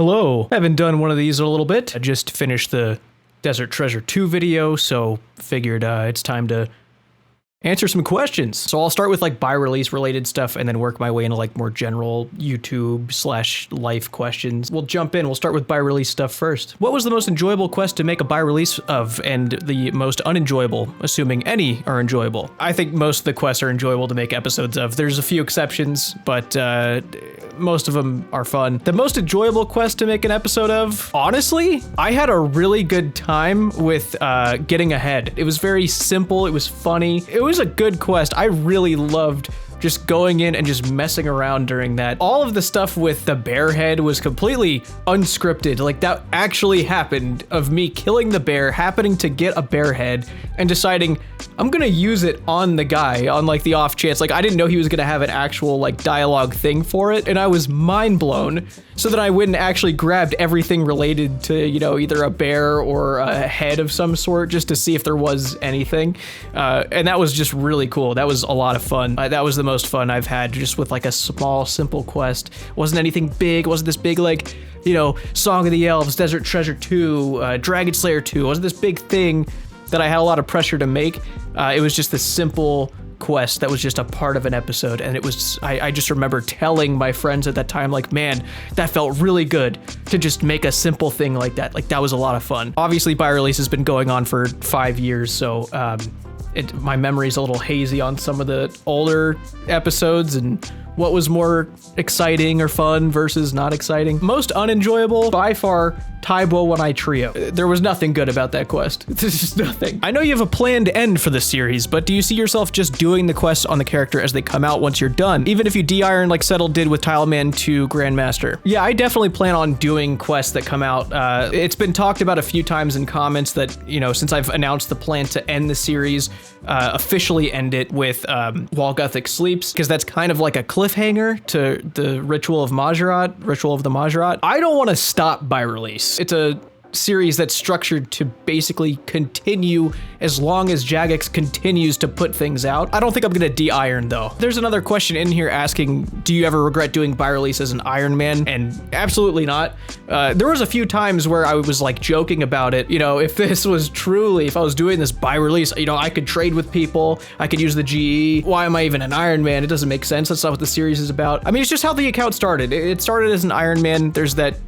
Hello. I haven't done one of these in a little bit. I just finished the Desert Treasure 2 video, so figured it's time to answer some questions. So I'll start with like by release related stuff and then work my way into like more general YouTube/life questions. We'll jump in. We'll start with by release stuff first. What was the most enjoyable quest to make a by release of and the most unenjoyable, assuming any are enjoyable? I think most of the quests are enjoyable to make episodes of. There's a few exceptions, but most of them are fun. The most enjoyable quest to make an episode of, honestly, I had a really good time with getting ahead. It was very simple. It was funny. It was a good quest. I really loved just going in and just messing around during that. All of the stuff with the bear head was completely unscripted. Like that actually happened, of me killing the bear, happening to get a bear head and deciding I'm gonna use it on the guy on like the off chance. Like I didn't know he was gonna have an actual like dialogue thing for it, and I was mind blown. So that I went and actually grabbed everything related to, you know, either a bear or a head of some sort just to see if there was anything. And that was just really cool. That was a lot of fun. That was the most fun I've had just with like a small, simple quest. Wasn't anything big. Wasn't this big like, you know, Song of the Elves, Desert Treasure 2, Dragon Slayer 2. Wasn't this big thing that I had a lot of pressure to make. It was just this simple quest that was just a part of an episode, and it was, I just remember telling my friends at that time, like, man, that felt really good to just make a simple thing like that. Like, that was a lot of fun. Obviously, by release has been going on for 5 years, so my memory's a little hazy on some of the older episodes and what was more exciting or fun versus not exciting. Most unenjoyable, by far, Taibo One Eye Trio. There was nothing good about that quest. There's just nothing. I know you have a planned end for the series, but do you see yourself just doing the quests on the character as they come out once you're done? Even if you de-iron like Settle did with Tileman to Grandmaster? Yeah, I definitely plan on doing quests that come out. It's been talked about a few times in comments that, you know, since I've announced the plan to end the series, officially end it with While Gothic Sleeps, because that's kind of like a cliffhanger to the Ritual of the Majorat. I don't want to stop by release. It's a series that's structured to basically continue as long as Jagex continues to put things out. I don't think I'm gonna de-iron though. There's another question in here asking, do you ever regret doing by release as an Ironman? And absolutely not. There was a few times where I was like joking about it. You know, if this was truly, if I was doing this by release, you know, I could trade with people, I could use the GE. Why am I even an Ironman? It doesn't make sense. That's not what the series is about. I mean, it's just how the account started. It started as an Ironman. There's that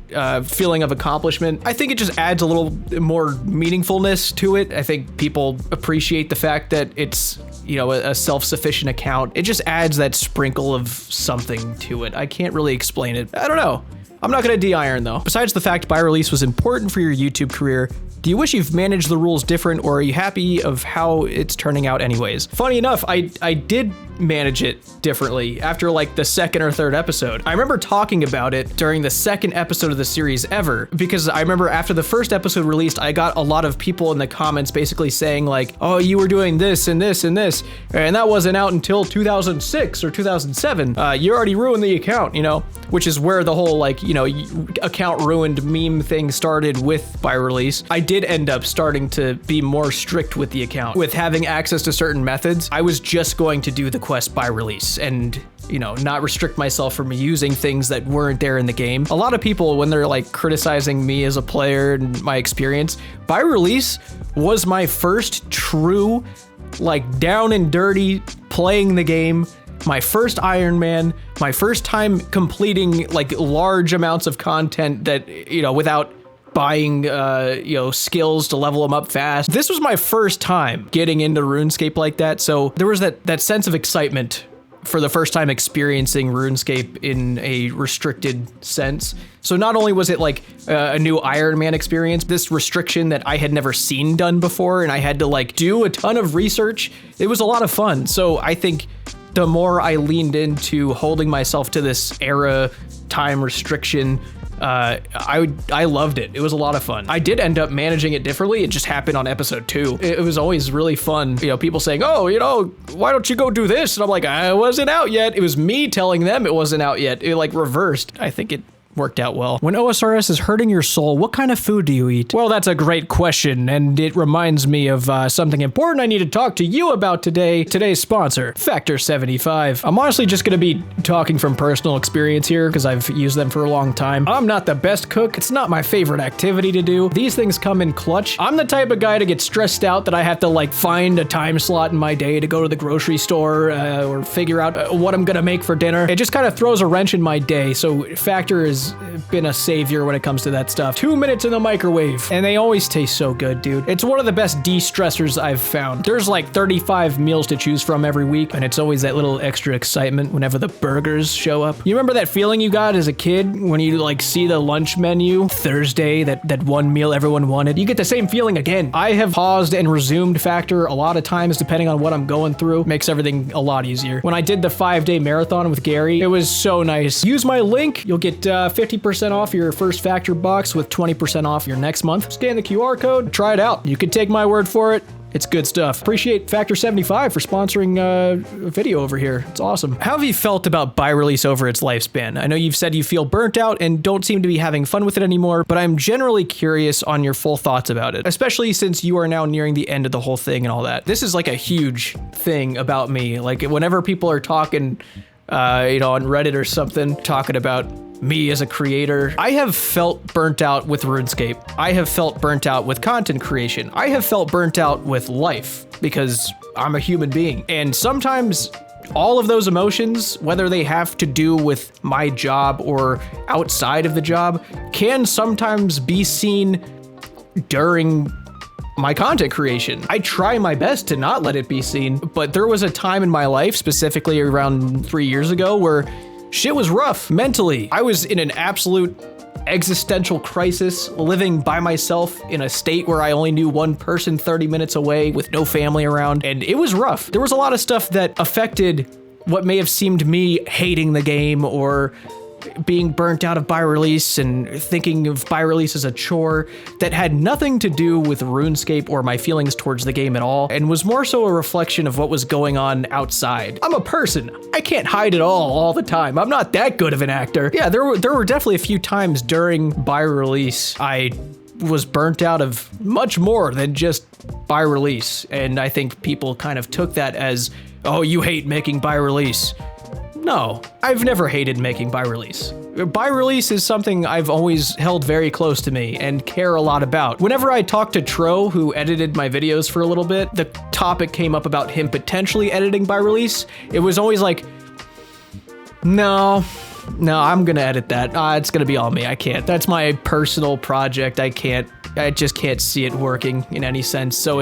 feeling of accomplishment. I think it just adds a little more meaningfulness to it. I think people appreciate the fact that it's, you know, a self-sufficient account. It just adds that sprinkle of something to it. I can't really explain it. I don't know. I'm not gonna de-iron though. Besides the fact by release was important for your YouTube career, do you wish you've managed the rules different, or are you happy of how it's turning out anyways? Funny enough, I did manage it differently after like the second or third episode. I remember talking about it during the second episode of the series ever, because I remember after the first episode released, I got a lot of people in the comments basically saying like, oh, you were doing this and this and this, and that wasn't out until 2006 or 2007. You already ruined the account, you know, which is where the whole like, you know, account ruined meme thing started with by release. I did end up starting to be more strict with the account, with having access to certain methods. I was just going to do the quest by release and, you know, not restrict myself from using things that weren't there in the game. A lot of people, when they're like criticizing me as a player and my experience, by release was my first true, like down and dirty playing the game, my first Ironman, my first time completing like large amounts of content that, you know, without buying, you know, skills to level them up fast. This was my first time getting into RuneScape like that, so there was that sense of excitement for the first time experiencing RuneScape in a restricted sense. So not only was it like a new Ironman experience, this restriction that I had never seen done before, and I had to like do a ton of research, it was a lot of fun. So I think the more I leaned into holding myself to this era time restriction, I loved it. It was a lot of fun. I did end up managing it differently. It just happened on episode 2. It was always really fun. You know, people saying, oh, you know, why don't you go do this? And I'm like, I wasn't out yet. It was me telling them it wasn't out yet. It like reversed. I think it worked out well. When OSRS is hurting your soul, what kind of food do you eat? Well, that's a great question, and it reminds me of something important I need to talk to you about today. Today's sponsor, Factor 75. I'm honestly just gonna be talking from personal experience here because I've used them for a long time. I'm not the best cook. It's not my favorite activity to do. These things come in clutch. I'm the type of guy to get stressed out that I have to like find a time slot in my day to go to the grocery store or figure out what I'm gonna make for dinner. It just kind of throws a wrench in my day, so Factor has been a savior when it comes to that stuff. 2 minutes in the microwave, and they always taste so good, dude. It's one of the best de-stressors I've found. There's like 35 meals to choose from every week, and it's always that little extra excitement whenever the burgers show up. You remember that feeling you got as a kid when you like see the lunch menu Thursday, that one meal everyone wanted? You get the same feeling again. I have paused and resumed Factor a lot of times depending on what I'm going through. Makes everything a lot easier. When I did the 5-day marathon with Gary, it was so nice. Use my link, you'll get 50% off your first Factor box with 20% off your next month. Scan the QR code, try it out. You can take my word for it. It's good stuff. Appreciate Factor 75 for sponsoring a video over here. It's awesome. How have you felt about By Release over its lifespan? I know you've said you feel burnt out and don't seem to be having fun with it anymore, but I'm generally curious on your full thoughts about it, especially since you are now nearing the end of the whole thing and all that. This is like a huge thing about me. Like whenever people are talking, on Reddit or something, talking about me as a creator, I have felt burnt out with RuneScape. I have felt burnt out with content creation. I have felt burnt out with life because I'm a human being. And sometimes all of those emotions, whether they have to do with my job or outside of the job, can sometimes be seen during my content creation. I try my best to not let it be seen, but there was a time in my life, specifically around 3 years ago, where shit was rough mentally. I was in an absolute existential crisis, living by myself in a state where I only knew one person 30 minutes away with no family around, and it was rough. There was a lot of stuff that affected what may have seemed me hating the game or being burnt out of By Release and thinking of By Release as a chore that had nothing to do with RuneScape or my feelings towards the game at all, and was more so a reflection of what was going on outside. I'm a person. I can't hide it all the time. I'm not that good of an actor. Yeah, there were definitely a few times during By Release I was burnt out of much more than just By Release, and I think people kind of took that as, oh, you hate making By Release. No, I've never hated making By Release. By Release is something I've always held very close to me and care a lot about. Whenever I talked to Tro, who edited my videos for a little bit, the topic came up about him potentially editing By Release. It was always like, no, I'm gonna edit that. It's gonna be all me, I can't. That's my personal project, I just can't see it working in any sense. So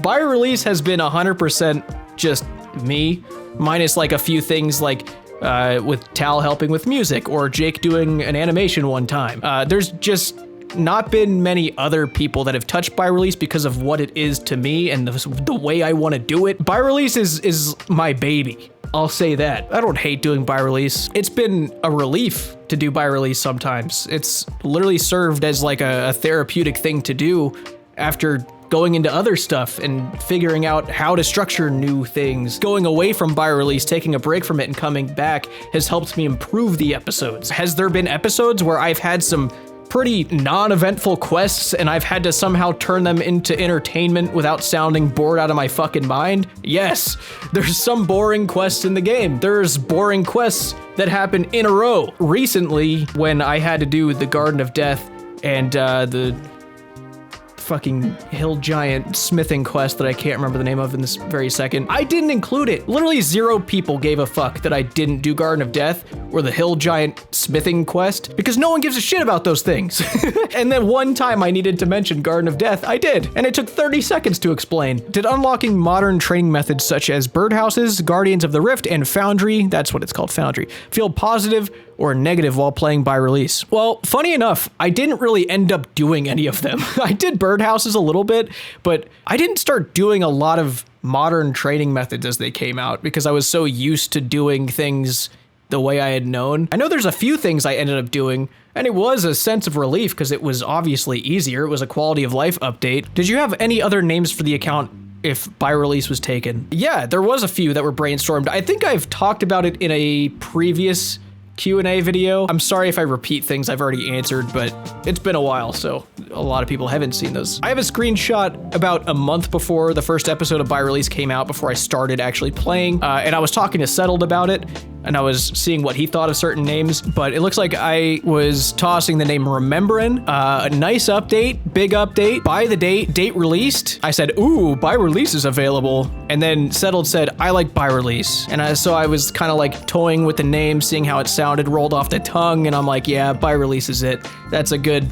By Release has been 100% just me, minus like a few things like with Tal helping with music or Jake doing an animation one time. There's just not been many other people that have touched By Release because of what it is to me and the way I want to do it. By Release is my baby. I'll say that. I don't hate doing By Release. It's been a relief to do By Release sometimes. It's literally served as like a therapeutic thing to do after going into other stuff and figuring out how to structure new things. Going away from By Release, taking a break from it and coming back has helped me improve the episodes. Has there been episodes where I've had some pretty non-eventful quests and I've had to somehow turn them into entertainment without sounding bored out of my fucking mind? Yes, there's some boring quests in the game. There's boring quests that happen in a row. Recently, when I had to do the Garden of Death and the fucking hill giant smithing quest that I can't remember the name of in this very second, I didn't include it. Literally 0 people gave a fuck that I didn't do Garden of Death or the hill giant smithing quest because no one gives a shit about those things. And then one time I needed to mention Garden of Death, I did, and it took 30 seconds to explain. Did unlocking modern training methods such as birdhouses, Guardians of the Rift, and Foundry, that's what it's called, Foundry, feel positive or negative while playing By Release? Well, funny enough, I didn't really end up doing any of them. I did birdhouses a little bit, but I didn't start doing a lot of modern training methods as they came out because I was so used to doing things the way I had known. I know there's a few things I ended up doing, and it was a sense of relief because it was obviously easier. It was a quality of life update. Did you have any other names for the account if By Release was taken? Yeah, there was a few that were brainstormed. I think I've talked about it in a previous Q&A video. I'm sorry if I repeat things I've already answered, but it's been a while, so a lot of people haven't seen those. I have a screenshot about a month before the first episode of By Release came out, before I started actually playing, and I was talking to Settled about it, and I was seeing what he thought of certain names, but it looks like I was tossing the name Rememberin'. A nice update, big update, by the date released. I said, ooh, By Release is available. And then Settled said, I like By Release. And so I was kind of like toying with the name, seeing how it sounded, rolled off the tongue, and I'm like, yeah, By Release is it. That's a good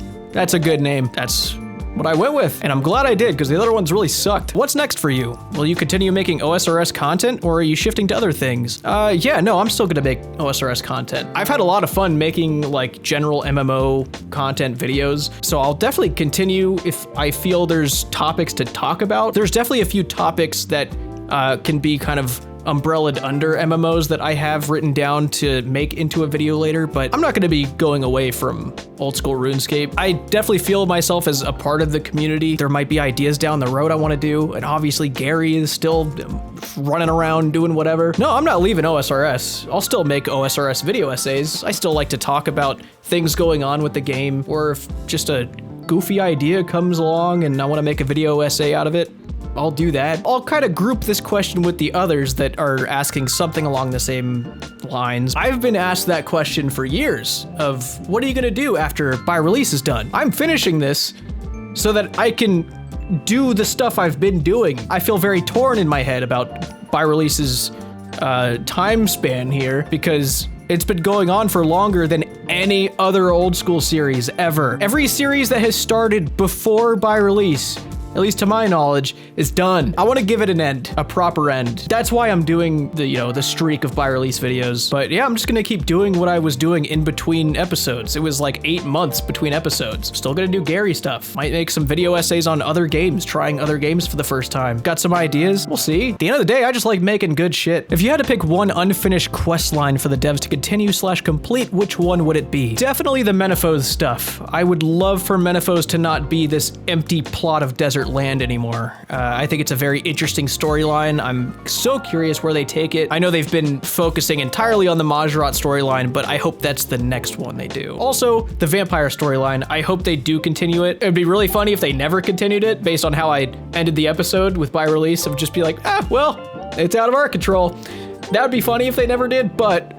name. That's what I went with, and I'm glad I did, because the other ones really sucked. What's next for you? Will you continue making OSRS content, or are you shifting to other things? Yeah, no, I'm still gonna make OSRS content. I've had a lot of fun making like general MMO content videos, so I'll definitely continue if I feel there's topics to talk about. There's definitely a few topics that can be kind of umbrellaed under MMOs that I have written down to make into a video later, but I'm not going to be going away from old school RuneScape. I definitely feel myself as a part of the community. There might be ideas down the road I want to do, and obviously Gary is still running around doing whatever. No, I'm not leaving OSRS. I'll still make OSRS video essays. I still like to talk about things going on with the game, or if just a goofy idea comes along and I want to make a video essay out of it, I'll do that. I'll kind of group this question with the others that are asking something along the same lines. I've been asked that question for years of, what are you gonna do after By Release is done? I'm finishing this so that I can do the stuff I've been doing. I feel very torn in my head about By Release's time span here, because it's been going on for longer than any other old school series ever. Every series that has started before By Release, at least to my knowledge, is done. I want to give it an end, a proper end. That's why I'm doing the streak of By Release videos. But yeah, I'm just gonna keep doing what I was doing in between episodes. It was like 8 months between episodes. Still gonna do Gary stuff. Might make some video essays on other games, trying other games for the first time. Got some ideas? We'll see. At the end of the day, I just like making good shit. If you had to pick one unfinished quest line for the devs to continue/complete, which one would it be? Definitely the Menaphos stuff. I would love for Menaphos to not be this empty plot of desert land anymore. I think it's a very interesting storyline. I'm so curious where they take it. I know they've been focusing entirely on the Majrat storyline, but I hope that's the next one they do. Also, the vampire storyline, I hope they do continue it. It'd be really funny if they never continued it, based on how I ended the episode with By Release, of just be like, well, it's out of our control. That would be funny if they never did, but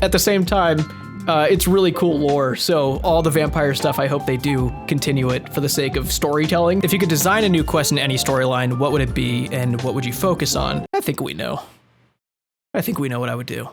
at the same time, it's really cool lore, so all the vampire stuff, I hope they do continue it for the sake of storytelling. If you could design a new quest in any storyline, what would it be, and what would you focus on? I think we know. I think we know what I would do.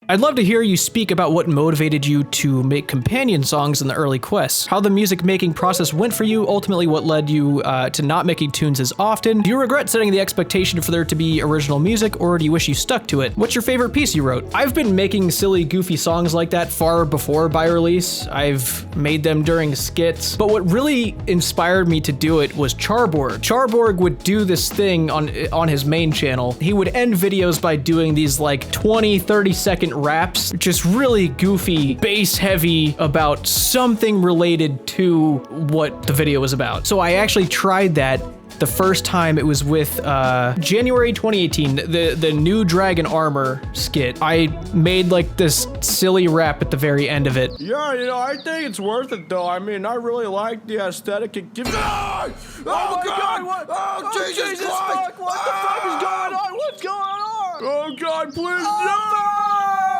I'd love to hear you speak about what motivated you to make companion songs in the early quests, how the music making process went for you, ultimately what led you to not making tunes as often. Do you regret setting the expectation for there to be original music, or do you wish you stuck to it? What's your favorite piece you wrote? I've been making silly, goofy songs like that far before By Release. I've made them during skits, but what really inspired me to do it was Charborg. Charborg would do this thing on his main channel. He would end videos by doing these like 20, 30-second raps, just really goofy, bass heavy, about something related to what the video was about. So I actually tried that the first time. It was with January 2018, the new Dragon Armor skit. I made like this silly rap at the very end of it. Yeah, I think it's worth it though. I mean, I really like the aesthetic it gives. Oh my God! What? Oh, Jesus Christ! Fuck. What the fuck is going on? What's going on? Oh God, please no!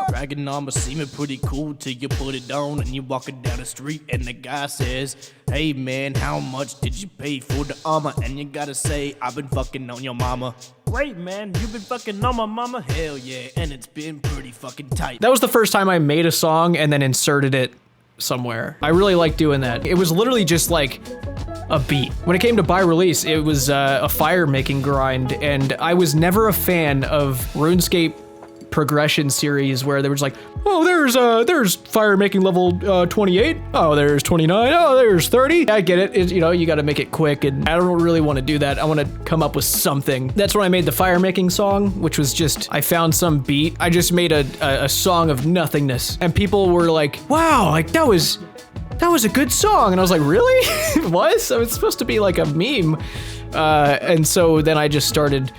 Dragon armor seeming pretty cool till you put it on and you're walking down the street and the guy says, hey man, how much did you pay for the armor? And you gotta say, I've been fucking on your mama. Great man, you've been fucking on my mama? Hell yeah, and it's been pretty fucking tight. That was the first time I made a song and then inserted it somewhere. I really like doing that. It was literally just like a beat. When it came to By Release, it was a fire making grind, and I was never a fan of RuneScape progression series where they were just like, oh, there's fire making level 28. Oh, there's 29. Oh, there's 30. I get it. You got to make it quick, and I don't really want to do that. I want to come up with something. That's when I made the fire making song, which was just, I found some beat. I just made a song of nothingness, and people were like, wow, like that was a good song. And I was like, really? It was? So it's supposed to be like a meme. And so then I just started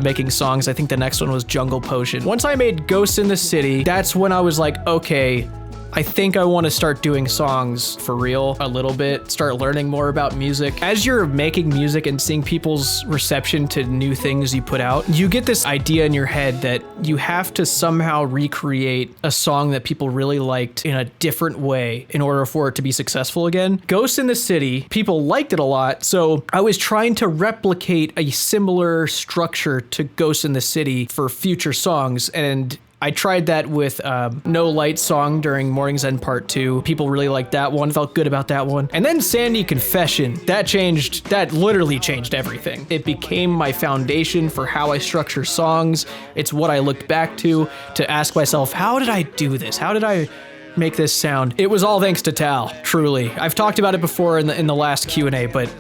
making songs. I think the next one was Jungle Potion. Once I made Ghosts in the City, that's when I was like, okay, I think I want to start doing songs for real a little bit, start learning more about music. As you're making music and seeing people's reception to new things you put out, you get this idea in your head that you have to somehow recreate a song that people really liked in a different way in order for it to be successful again. Ghost in the City, people liked it a lot, so I was trying to replicate a similar structure to Ghost in the City for future songs, and I tried that with No Light Song during Morning's End Part 2. People really liked that one, felt good about that one. And then Sandy Confession, that literally changed everything. It became my foundation for how I structure songs. It's what I looked back to ask myself, how did I do this? How did I make this sound? It was all thanks to Tal, truly. I've talked about it before in the last Q&A, but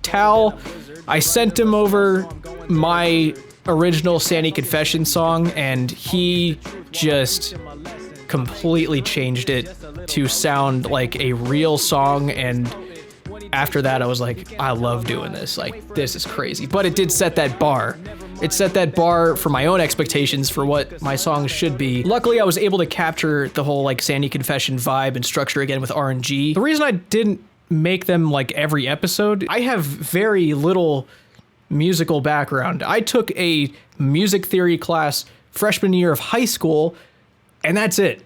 Tal, I sent him over my original Sandy Confession song, and he just completely changed it to sound like a real song. And after that, I was like, I love doing this. Like, this is crazy. But it did set that bar. It set that bar for my own expectations for what my songs should be. Luckily, I was able to capture the whole like Sandy Confession vibe and structure again with RNG. The reason I didn't make them like every episode, I have very little musical background. I took a music theory class freshman year of high school, and that's it.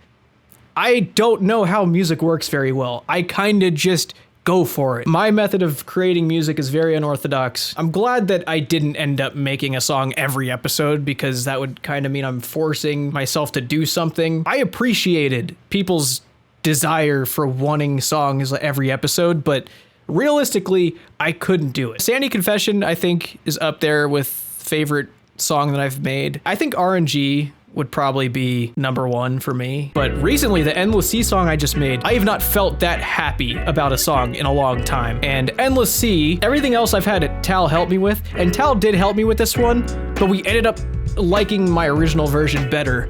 I don't know how music works very well. I kind of just go for it. My method of creating music is very unorthodox. I'm glad that I didn't end up making a song every episode, because that would kind of mean I'm forcing myself to do something. I appreciated people's desire for wanting songs every episode, but realistically, I couldn't do it. Sandy Confession, I think, is up there with favorite song that I've made. I think RNG would probably be number one for me. But recently, the Endless Sea song I just made, I have not felt that happy about a song in a long time. And Endless Sea, everything else I've had Tal help me with, and Tal did help me with this one, but we ended up liking my original version better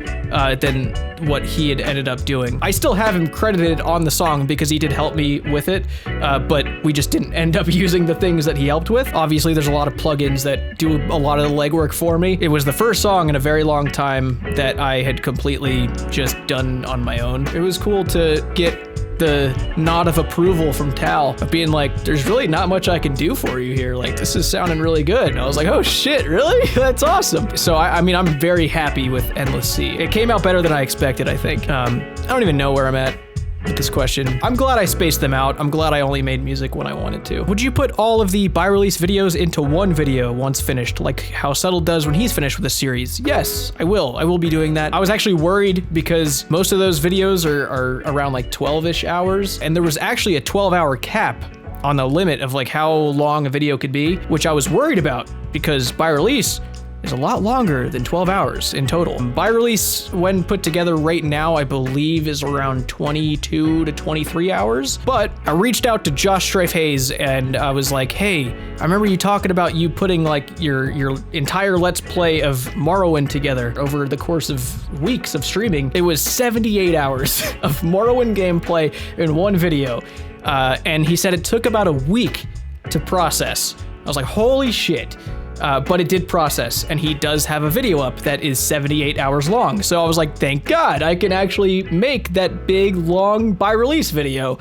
than what he had ended up doing. I still have him credited on the song because he did help me with it, but we just didn't end up using the things that he helped with. Obviously, there's a lot of plugins that do a lot of the legwork for me. It was the first song in a very long time that I had completely just done on my own. It was cool to get the nod of approval from Tal of being like, there's really not much I can do for you here. Like, this is sounding really good. And I was like, oh shit, really? That's awesome. So I mean, I'm very happy with Endless Sea. It came out better than I expected, I think. I don't even know where I'm at with this question. I'm glad I spaced them out. I'm glad I only made music when I wanted to. Would you put all of the by release videos into one video once finished, like how Settle does when he's finished with a series? Yes, I will. I will be doing that. I was actually worried because most of those videos are around like 12-ish hours, and there was actually a 12-hour cap on the limit of like how long a video could be, which I was worried about because by release is a lot longer than 12 hours in total. By release, when put together right now, I believe is around 22 to 23 hours. But I reached out to Josh Strife Hayes and I was like, hey, I remember you talking about you putting like your entire Let's Play of Morrowind together over the course of weeks of streaming. It was 78 hours of Morrowind gameplay in one video. And he said it took about a week to process. I was like, holy shit. But it did process, and he does have a video up that is 78 hours long. So I was like, thank God, I can actually make that big, long by-release video.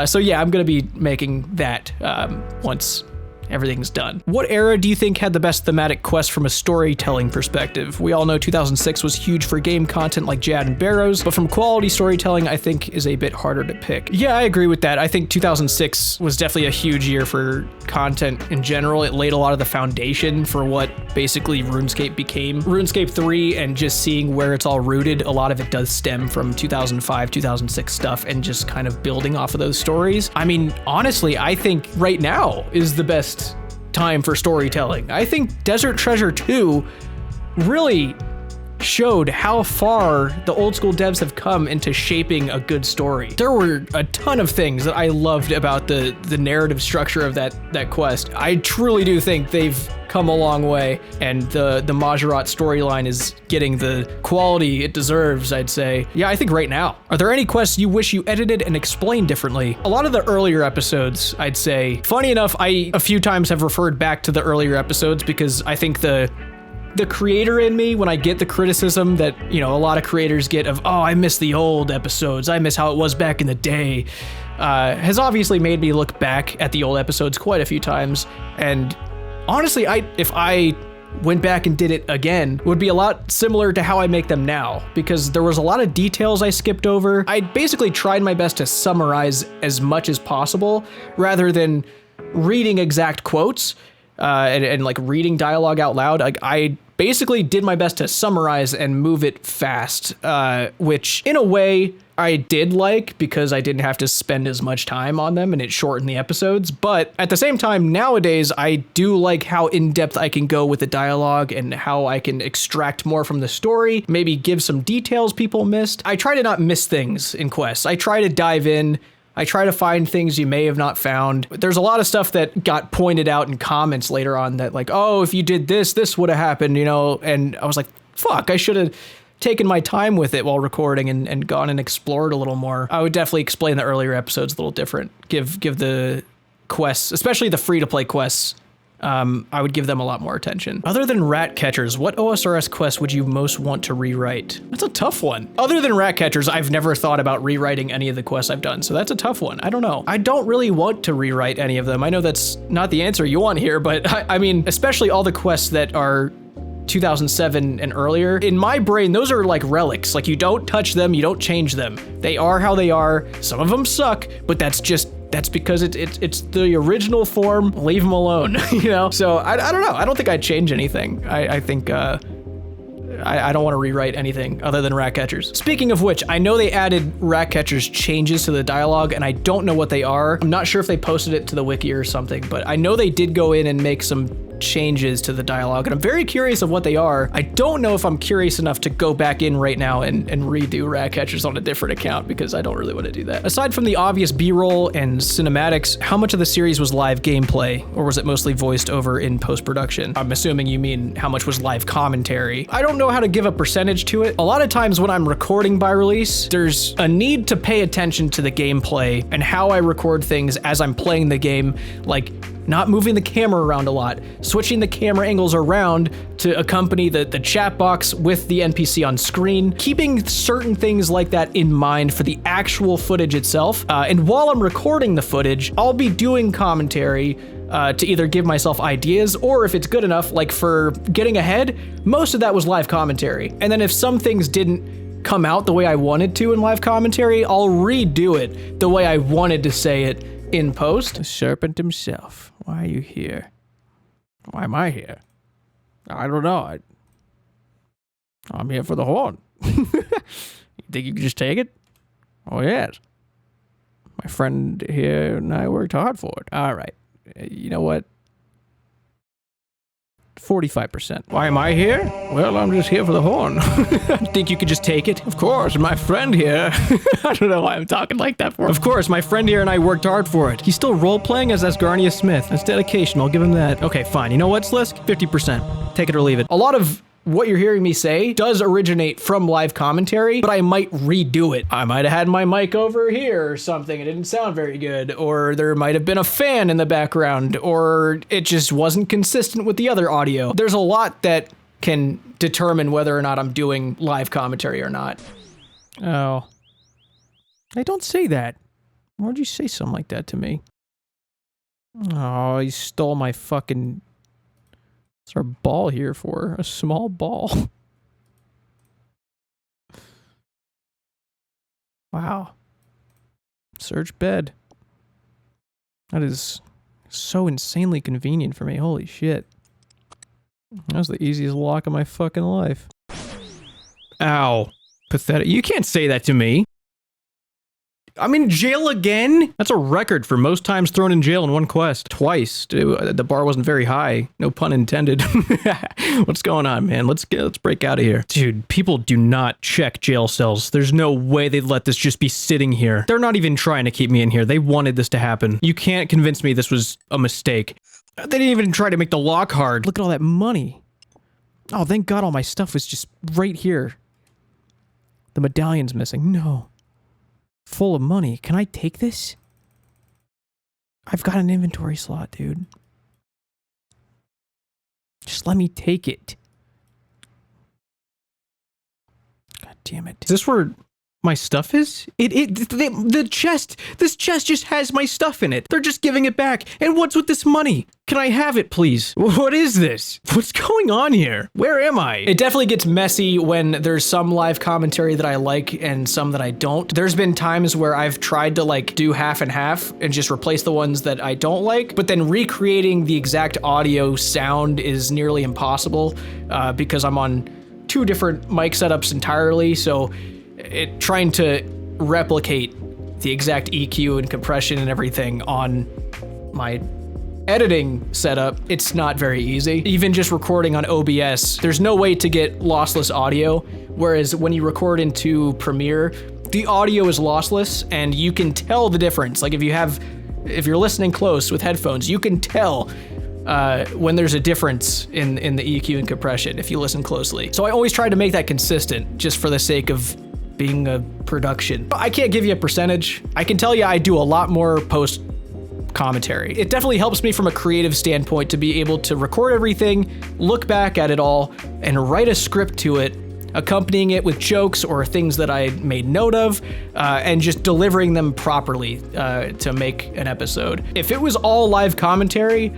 So yeah, I'm gonna be making that once everything's done. What era do you think had the best thematic quest from a storytelling perspective? We all know 2006 was huge for game content like Jad and Barrows, but from quality storytelling, I think is a bit harder to pick. Yeah, I agree with that. I think 2006 was definitely a huge year for content in general. It laid a lot of the foundation for what basically RuneScape became. RuneScape 3 and just seeing where it's all rooted, a lot of it does stem from 2005, 2006 stuff and just kind of building off of those stories. I mean, honestly, I think right now is the best time for storytelling. I think Desert Treasure 2 really showed how far the old school devs have come into shaping a good story. There were a ton of things that I loved about the narrative structure of that quest. I truly do think they've come a long way, and the Majorat storyline is getting the quality it deserves, I'd say. Yeah, I think right now. Are there any quests you wish you edited and explained differently? A lot of the earlier episodes, I'd say. Funny enough, I a few times have referred back to the earlier episodes because I think the the creator in me, when I get the criticism that, you know, a lot of creators get of, oh, I miss the old episodes, I miss how it was back in the day, has obviously made me look back at the old episodes quite a few times. And honestly, if I went back and did it again, it would be a lot similar to how I make them now, because there was a lot of details I skipped over. I basically tried my best to summarize as much as possible rather than reading exact quotes and like reading dialogue out loud. Like, I basically did my best to summarize and move it fast, which in a way I did like, because I didn't have to spend as much time on them and it shortened the episodes. But at the same time, nowadays, I do like how in-depth I can go with the dialogue and how I can extract more from the story, maybe give some details people missed. I try to not miss things in quests. I try to dive in. I try to find things you may have not found. There's a lot of stuff that got pointed out in comments later on that, like, oh, if you did this, this would have happened, you know? And I was like, fuck, I should have taken my time with it while recording and gone and explored a little more. I would definitely explain the earlier episodes a little different. Give the quests, especially the free-to-play quests, I would give them a lot more attention. Other than rat catchers, what OSRS quest would you most want to rewrite? That's a tough one. Other than rat catchers, I've never thought about rewriting any of the quests I've done, so that's a tough one. I don't know. I don't really want to rewrite any of them. I know that's not the answer you want here, but I mean, especially all the quests that are 2007 and earlier. In my brain, those are like relics. Like, you don't touch them, you don't change them. They are how they are. Some of them suck, but that's because it's the original form. Leave them alone, you know? So I don't know. I don't think I'd change anything. I think I don't want to rewrite anything other than rat catchers. Speaking of which, I know they added rat catchers changes to the dialogue, and I don't know what they are. I'm not sure if they posted it to the wiki or something, but I know they did go in and make some changes to the dialogue, and I'm very curious of what they are. I don't know if I'm curious enough to go back in right now and redo rat catchers on a different account, because I don't really want to do that. Aside from the obvious B-roll and cinematics, how much of the series was live gameplay, or was it mostly voiced over in post-production? I'm assuming you mean how much was live commentary. I don't know how to give a percentage to it. A lot of times when I'm recording by release, there's a need to pay attention to the gameplay and how I record things as I'm playing the game, like not moving the camera around a lot, switching the camera angles around to accompany the chat box with the NPC on screen, keeping certain things like that in mind for the actual footage itself. And while I'm recording the footage, I'll be doing commentary to either give myself ideas, or if it's good enough, like for getting ahead, most of that was live commentary. And then if some things didn't come out the way I wanted to in live commentary, I'll redo it the way I wanted to say it in post. The serpent himself. Why are you here? Why am I here? I don't know. I'm here for the horn. You think you can just take it? Oh, yes. My friend here and I worked hard for it. All right. You know what? 45%. Why am I here? Well, I'm just here for the horn. Think you could just take it? Of course, my friend here. I don't know why I'm talking like that for him. Of course, my friend here and I worked hard for it. He's still role-playing as Asgarnia Smith. That's dedication, I'll give him that. Okay, fine. You know what, Slisk? 50%. Take it or leave it. A lot of what you're hearing me say does originate from live commentary, but I might redo it. I might have had my mic over here or something. It didn't sound very good, or there might have been a fan in the background, or it just wasn't consistent with the other audio. There's a lot that can determine whether or not I'm doing live commentary or not. Oh. Hey, don't say that. Why'd you say something like that to me? Oh, you stole my fucking... What's our ball here for? A small ball. Wow. Search bed. That is so insanely convenient for me. Holy shit. That was the easiest lock of my fucking life. Ow. Pathetic. You can't say that to me. I'm in jail again? That's a record for most times thrown in jail in one quest. Twice. The bar wasn't very high. No pun intended. What's going on, man? Let's break out of here. Dude, people do not check jail cells. There's no way they'd let this just be sitting here. They're not even trying to keep me in here. They wanted this to happen. You can't convince me this was a mistake. They didn't even try to make the lock hard. Look at all that money. Oh, thank God all my stuff was just right here. The medallion's missing. No. Full of money. Can I take this? I've got an inventory slot, dude. Just let me take it. damn it. Is this where my stuff is? The chest. This chest just has my stuff in it. They're just giving it back. And what's with this money? Can I have it, please? What is this? What's going on here? Where am I? It definitely gets messy when there's some live commentary that I like and some that I don't. There's been times where I've tried to like do half and half and just replace the ones that I don't like, but then recreating the exact audio sound is nearly impossible because I'm on 2 different mic setups entirely. So trying to replicate the exact EQ and compression and everything on my editing setup, it's not very easy. Even just recording on OBS, there's no way to get lossless audio, whereas when you record into Premiere, the audio is lossless and you can tell the difference. Like if you're listening close with headphones, you can tell when there's a difference in the EQ and compression if you listen closely. So I always try to make that consistent just for the sake of being a production. I can't give you a percentage. I can tell you I do a lot more post commentary. It definitely helps me from a creative standpoint to be able to record everything, look back at it all, and write a script to it, accompanying it with jokes or things that I made note of, and just delivering them properly to make an episode. If it was all live commentary,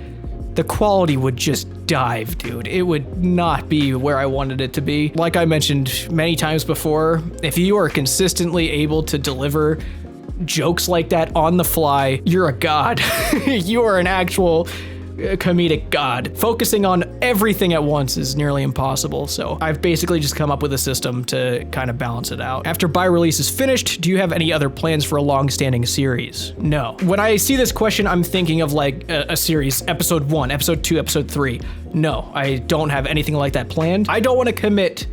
the quality would just dive, dude. It would not be where I wanted it to be. Like I mentioned many times before, if you are consistently able to deliver jokes like that on the fly, you're a god. You are an actual comedic god. Focusing on everything at once is nearly impossible, so I've basically just come up with a system to kind of balance it out. After By Release is finished, do you have any other plans for a long-standing series? No. When I see this question, I'm thinking of like a series, episode 1, episode 2, episode 3. No, I don't have anything like that planned. I don't want to commit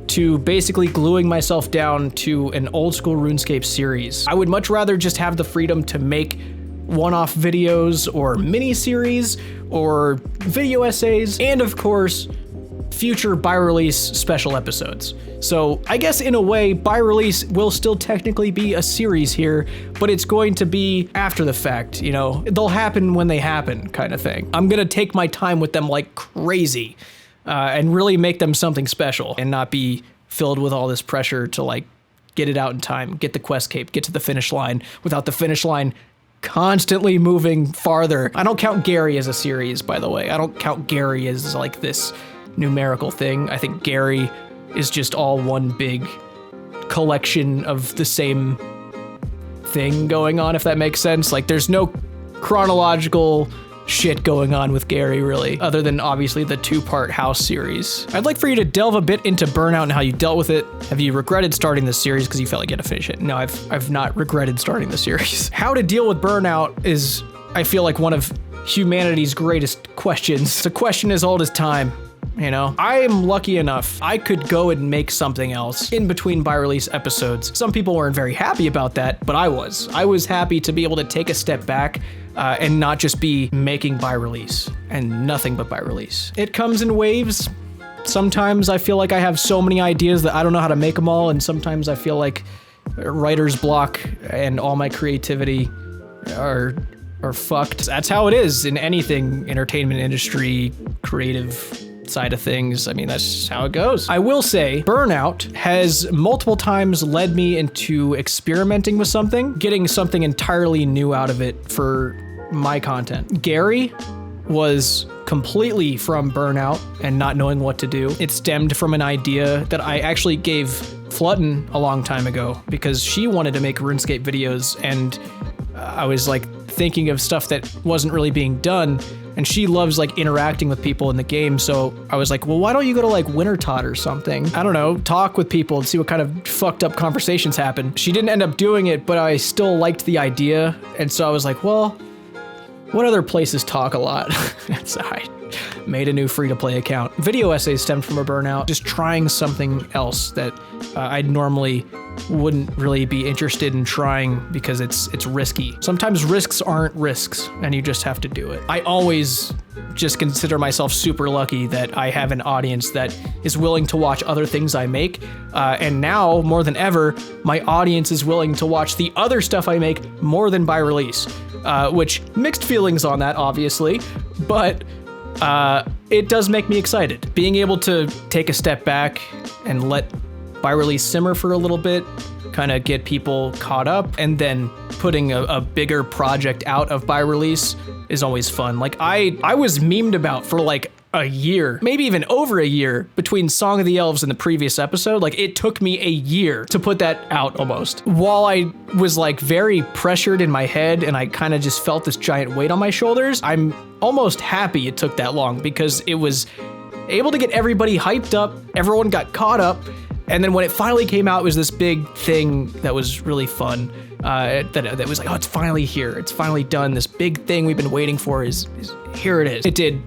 to basically gluing myself down to an old school RuneScape series. I would much rather just have the freedom to make one-off videos or mini-series or video essays, and of course, future By Release special episodes. So I guess in a way, By Release will still technically be a series here, but it's going to be after the fact, you know? They'll happen when they happen, kind of thing. I'm gonna take my time with them like crazy, and really make them something special and not be filled with all this pressure to like get it out in time, get the quest cape, get to the finish line without the finish line constantly moving farther. I don't count Gary as a series, by the way. I don't count Gary as like this numerical thing. I think Gary is just all one big collection of the same thing going on, if that makes sense. Like there's no chronological shit going on with Gary, really, other than obviously the 2-part house series. I'd like for you to delve a bit into Burnout and how you dealt with it. Have you regretted starting this series because you felt like you had to finish it? No, I've not regretted starting the series. How to deal with burnout is, I feel like, one of humanity's greatest questions. It's a question as old as time. You know, I am lucky enough I could go and make something else in between By Release episodes. Some people weren't very happy about that, but I was happy to be able to take a step back and not just be making By Release and nothing but By Release. It comes in waves. Sometimes I feel like I have so many ideas that I don't know how to make them all, and sometimes I feel like writer's block and all my creativity are fucked. That's how it is in anything entertainment industry, creative side of things. I mean, that's just how it goes. I will say Burnout has multiple times led me into experimenting with something, getting something entirely new out of it for my content. Gary was completely from Burnout and not knowing what to do. It stemmed from an idea that I actually gave Flutton a long time ago because she wanted to make RuneScape videos, and I was like thinking of stuff that wasn't really being done, and she loves like interacting with people in the game. So I was like, well, why don't you go to like Wintertot or something? I don't know, talk with people and see what kind of fucked up conversations happen. She didn't end up doing it, but I still liked the idea. And so I was like, well, what other places talk a lot? So I made a new free-to-play account. Video essays stemmed from a Burnout, just trying something else that I normally wouldn't really be interested in trying because it's risky. Sometimes risks aren't risks and you just have to do it. I always just consider myself super lucky that I have an audience that is willing to watch other things I make. And now more than ever, my audience is willing to watch the other stuff I make more than By Release, which mixed feelings on that, obviously, but it does make me excited. Being able to take a step back and let By Release simmer for a little bit, kind of get people caught up, and then putting a bigger project out of By Release is always fun. Like I was memed about for like a year, maybe even over a year, between Song of the Elves and the previous episode. Like it took me a year to put that out almost. While I was like very pressured in my head and I kind of just felt this giant weight on my shoulders, I'm almost happy it took that long because it was able to get everybody hyped up, everyone got caught up, and then when it finally came out, it was this big thing that was really fun. That was like, oh, it's finally here. It's finally done. This big thing we've been waiting for is here it is. It did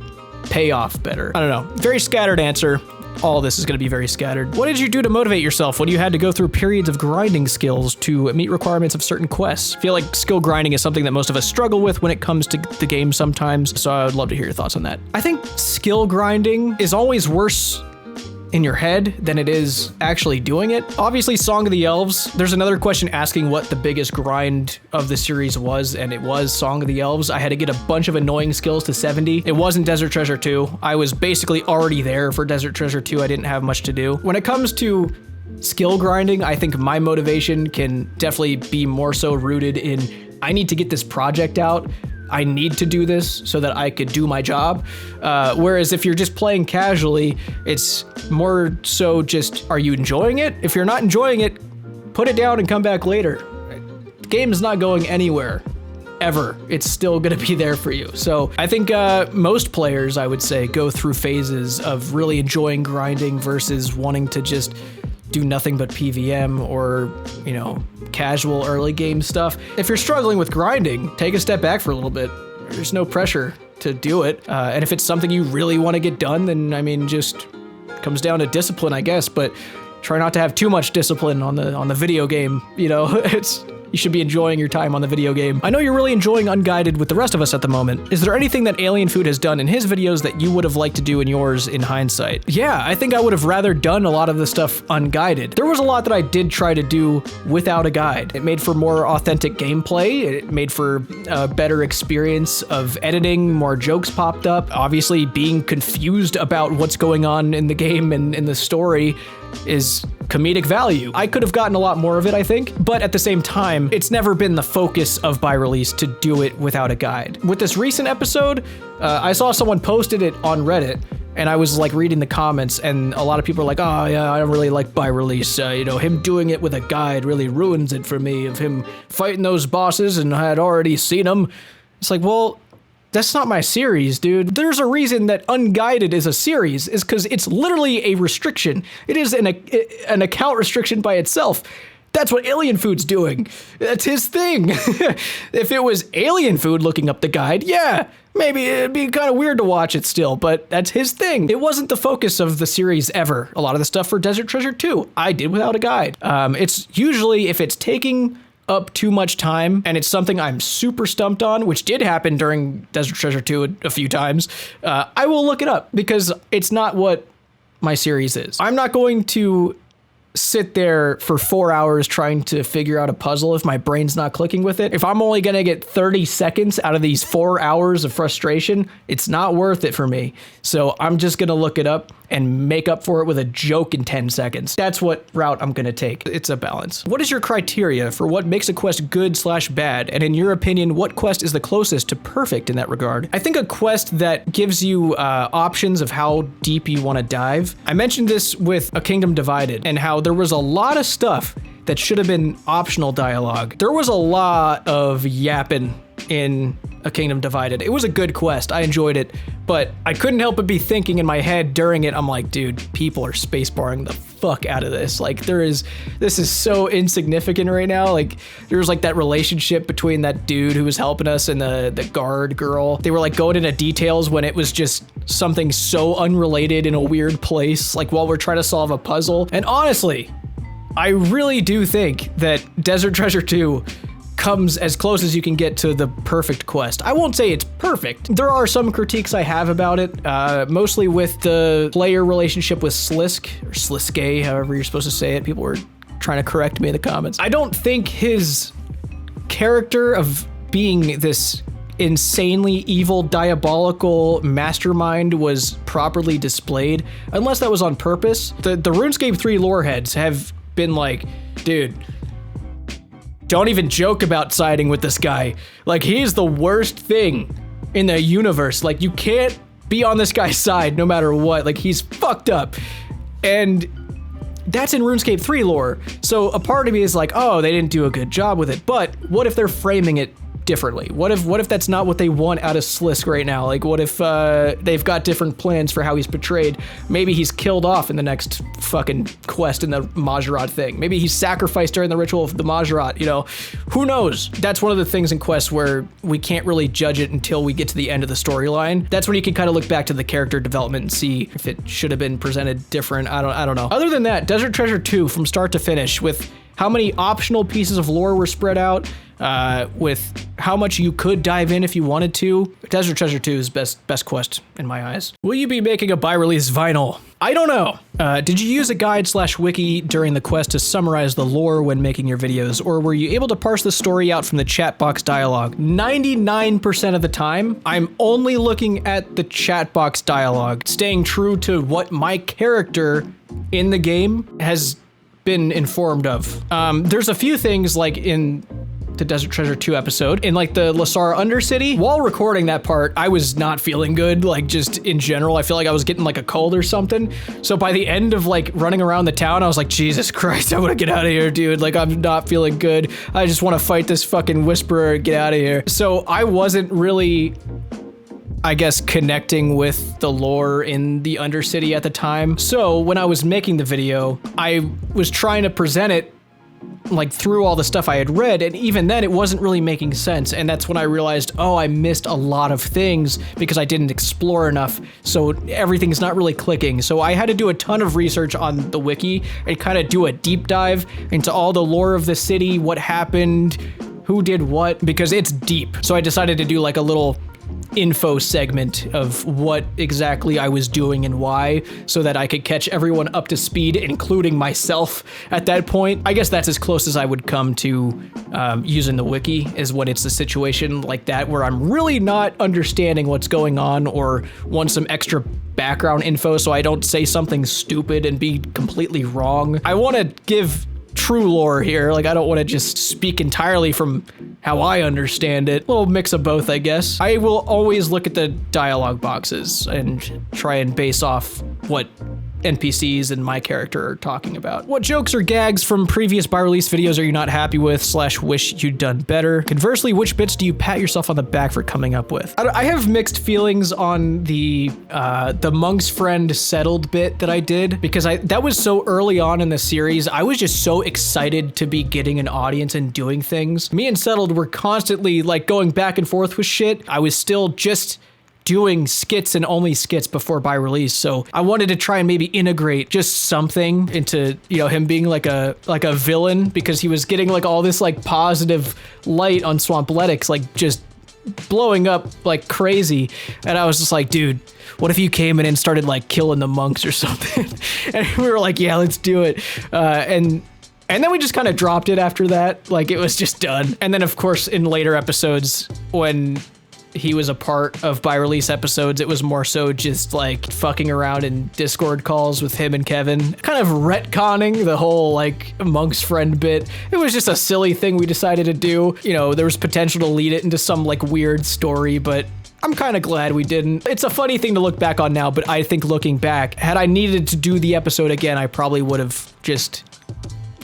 pay off better. I don't know. Very scattered answer. All this is going to be very scattered. What did you do to motivate yourself when you had to go through periods of grinding skills to meet requirements of certain quests? I feel like skill grinding is something that most of us struggle with when it comes to the game sometimes, so I would love to hear your thoughts on that. I think skill grinding is always worse in your head than it is actually doing it. Obviously, Song of the Elves, there's another question asking what the biggest grind of the series was, and it was Song of the Elves. I had to get a bunch of annoying skills to 70. It wasn't Desert Treasure 2. I was basically already there for Desert Treasure 2. I didn't have much to do. When it comes to skill grinding, I think my motivation can definitely be more so rooted in, I need to get this project out. I need to do this so that I could do my job. Whereas if you're just playing casually, it's more so just, are you enjoying it? If you're not enjoying it, put it down and come back later. The game is not going anywhere, ever. It's still gonna be there for you. So I think most players, I would say, go through phases of really enjoying grinding versus wanting to just do nothing but PVM or, you know, casual early game stuff. If you're struggling with grinding, take a step back for a little bit. There's no pressure to do it. And if it's something you really want to get done, then I mean, just comes down to discipline, I guess, but try not to have too much discipline on the video game. You know, you should be enjoying your time on the video game. I know you're really enjoying Unguided with the rest of us at the moment. Is there anything that Alien Food has done in his videos that you would have liked to do in yours in hindsight? Yeah, I think I would have rather done a lot of the stuff unguided. There was a lot that I did try to do without a guide. It made for more authentic gameplay. It made for a better experience of editing. More jokes popped up. Obviously, being confused about what's going on in the game and in the story is comedic value. I could have gotten a lot more of it, I think, but at the same time, it's never been the focus of By Release to do it without a guide. With this recent episode, I saw someone posted it on Reddit, and I was like reading the comments, and a lot of people are like, oh yeah, I don't really like By Release. You know, him doing it with a guide really ruins it for me, of him fighting those bosses, and I had already seen them. It's like, well, that's not my series, dude. There's a reason that Unguided is a series, is because it's literally a restriction. It is an account restriction by itself. That's what Alien Food's doing. That's his thing. If it was Alien Food looking up the guide, yeah, maybe it'd be kind of weird to watch it still, but that's his thing. It wasn't the focus of the series ever. A lot of the stuff for Desert Treasure 2, I did without a guide. It's usually, if it's taking up too much time and it's something I'm super stumped on, which did happen during Desert Treasure 2 a few times, I will look it up because it's not what my series is. I'm not going to sit there for 4 hours trying to figure out a puzzle if my brain's not clicking with it. If I'm only gonna get 30 seconds out of these 4 hours of frustration, it's not worth it for me. So I'm just gonna look it up and make up for it with a joke in 10 seconds. That's what route I'm gonna take. It's a balance. What is your criteria for what makes a quest good/bad? And in your opinion, what quest is the closest to perfect in that regard? I think a quest that gives you options of how deep you wanna dive. I mentioned this with A Kingdom Divided and how there was a lot of stuff that should have been optional dialogue. There was a lot of yapping in A Kingdom Divided. It was a good quest. I enjoyed it, but I couldn't help but be thinking in my head during it, I'm like, dude, people are spacebarring the fuck out of this. Like, this is so insignificant right now. Like, there was like that relationship between that dude who was helping us and the guard girl. They were like going into details when it was just something so unrelated in a weird place, like while we're trying to solve a puzzle. And honestly, I really do think that Desert Treasure 2 comes as close as you can get to the perfect quest. I won't say it's perfect. There are some critiques I have about it, mostly with the player relationship with Slisk, or Sliske, however you're supposed to say it. People were trying to correct me in the comments. I don't think his character of being this insanely evil, diabolical mastermind was properly displayed, unless that was on purpose. The RuneScape 3 lore heads have been like, dude, don't even joke about siding with this guy. Like, he's the worst thing in the universe. Like, you can't be on this guy's side no matter what. Like, he's fucked up. And that's in RuneScape 3 lore. So a part of me is like, oh, they didn't do a good job with it. But what if they're framing it differently? What if that's not what they want out of Slisk right now? Like, what if they've got different plans for how he's portrayed? Maybe he's killed off in the next fucking quest in the Majorat thing. Maybe he's sacrificed during the ritual of the Majorat, you know? Who knows? That's one of the things in quests where we can't really judge it until we get to the end of the storyline. That's when you can kind of look back to the character development and see if it should have been presented different. I don't know. Other than that, Desert Treasure 2 from start to finish, with how many optional pieces of lore were spread out, with how much you could dive in if you wanted to. Desert Treasure 2 is best quest in my eyes. Will you be making a by-release vinyl? I don't know. Did you use a guide/wiki during the quest to summarize the lore when making your videos, or were you able to parse the story out from the chat box dialogue? 99% of the time, I'm only looking at the chat box dialogue, staying true to what my character in the game has been informed of. There's a few things like in the Desert Treasure 2 episode, in like the Lasara Undercity. While recording that part, I was not feeling good, like just in general. I feel like I was getting like a cold or something. So by the end of like running around the town, I was like, Jesus Christ, I want to get out of here, dude. Like, I'm not feeling good. I just want to fight this fucking Whisperer and get out of here. So I wasn't really, I guess, connecting with the lore in the Undercity at the time. So when I was making the video, I was trying to present it like through all the stuff I had read, and even then it wasn't really making sense. And that's when I realized, oh, I missed a lot of things because I didn't explore enough. So everything's not really clicking. So I had to do a ton of research on the wiki and kind of do a deep dive into all the lore of the city, what happened, who did what, because it's deep. So I decided to do like a little info segment of what exactly I was doing and why, so that I could catch everyone up to speed, including myself at that point. I guess that's as close as I would come to using the wiki, is when it's a situation like that where I'm really not understanding what's going on or want some extra background info so I don't say something stupid and be completely wrong. I want to give true lore here. Like, I don't want to just speak entirely from how I understand it. A little mix of both, I guess. I will always look at the dialogue boxes and try and base off what NPCs and my character are talking about. What jokes or gags from previous by-release videos are you not happy with / wish you'd done better? Conversely, which bits do you pat yourself on the back for coming up with? I have mixed feelings on the monk's friend settled bit that I did, because that was so early on in the series. I was just so excited to be getting an audience and doing things. Me and Settled were constantly like going back and forth with shit. I was still just doing skits and only skits before by release. So I wanted to try and maybe integrate just something into, you know, him being like a villain, because he was getting like all this like positive light on Swampletics, like just blowing up like crazy. And I was just like, dude, what if you came in and started like killing the monks or something? And we were like, yeah, let's do it. And then we just kind of dropped it after that. Like, it was just done. And then of course in later episodes, when he was a part of by release episodes, it was more so just like fucking around in Discord calls with him and Kevin, kind of retconning the whole like monk's friend bit. It was just a silly thing we decided to do. You know, there was potential to lead it into some like weird story, but I'm kind of glad we didn't. It's a funny thing to look back on now, but I think looking back, had I needed to do the episode again, I probably would have just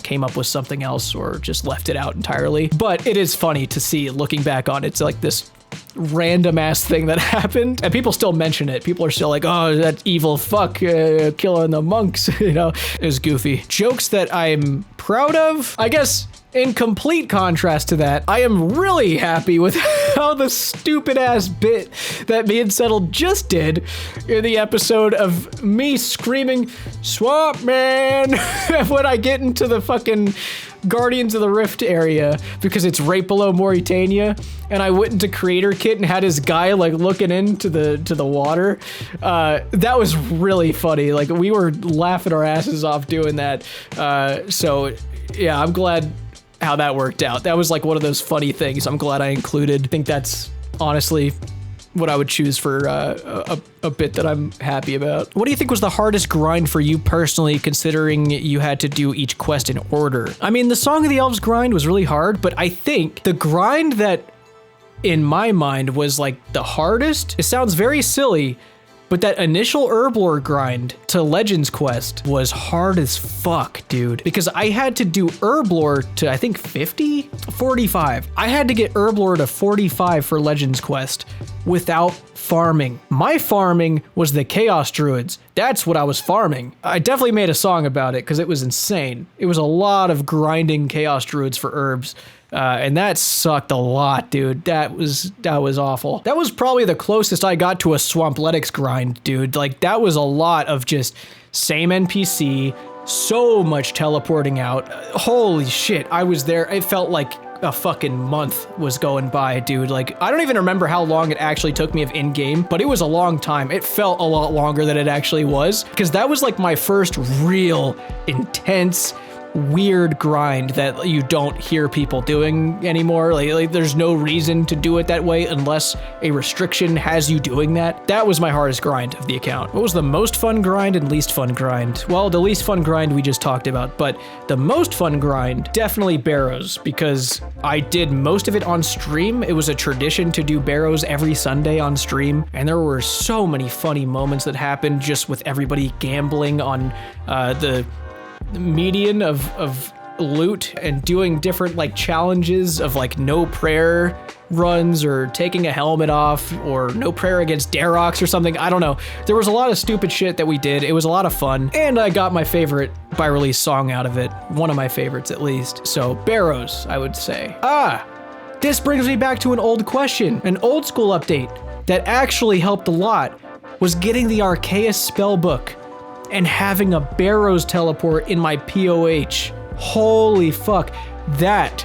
came up with something else or just left it out entirely. But it is funny to see looking back on it. It's like this random ass thing that happened, and people still mention it. People are still like, oh, that evil fuck killing the monks. You know, it was goofy. Jokes that I'm proud of, I guess. In complete contrast to that, I am really happy with how the stupid ass bit that me and Settled just did in the episode of me screaming "Swamp Man" when I get into the fucking Guardians of the Rift area, because it's right below Mauritania, and I went into Creator Kit and had his guy like looking into the water. That was really funny. Like, we were laughing our asses off doing that. So yeah, I'm glad how that worked out. That was like one of those funny things I'm glad I included. I think that's honestly what I would choose for a bit that I'm happy about. What do you think was the hardest grind for you personally, considering you had to do each quest in order? I mean, the Song of the Elves grind was really hard, but I think the grind that in my mind was like the hardest, it sounds very silly, but that initial Herblore grind to Legends Quest was hard as fuck, dude. Because I had to do Herblore to, I think, 50? 45. I had to get Herblore to 45 for Legends Quest without farming. My farming was the Chaos Druids. That's what I was farming. I definitely made a song about it because it was insane. It was a lot of grinding Chaos Druids for herbs. And that sucked a lot, dude. That was awful. That was probably the closest I got to a Swampletics grind, dude. Like, that was a lot of just same NPC, so much teleporting out. Holy shit, I was there. It felt like a fucking month was going by, dude. Like, I don't even remember how long it actually took me of in-game, but it was a long time. It felt a lot longer than it actually was, because that was like my first real intense weird grind that you don't hear people doing anymore. Like there's no reason to do it that way unless a restriction has you doing that. That was my hardest grind of the account. What was the most fun grind and least fun grind? Well, the least fun grind we just talked about, but the most fun grind, definitely Barrows, because I did most of it on stream. It was a tradition to do Barrows every Sunday on stream, and there were so many funny moments that happened just with everybody gambling on the median of loot and doing different like challenges of like no prayer runs or taking a helmet off or no prayer against Darox or something. I don't know. There was a lot of stupid shit that we did. It was a lot of fun, and I got my favorite by release song out of it. One of my favorites at least. So Barrows, I would say. This brings me back to an old question, an old school update that actually helped a lot was getting the Arceus spellbook and having a Barrows teleport in my POH. Holy fuck. That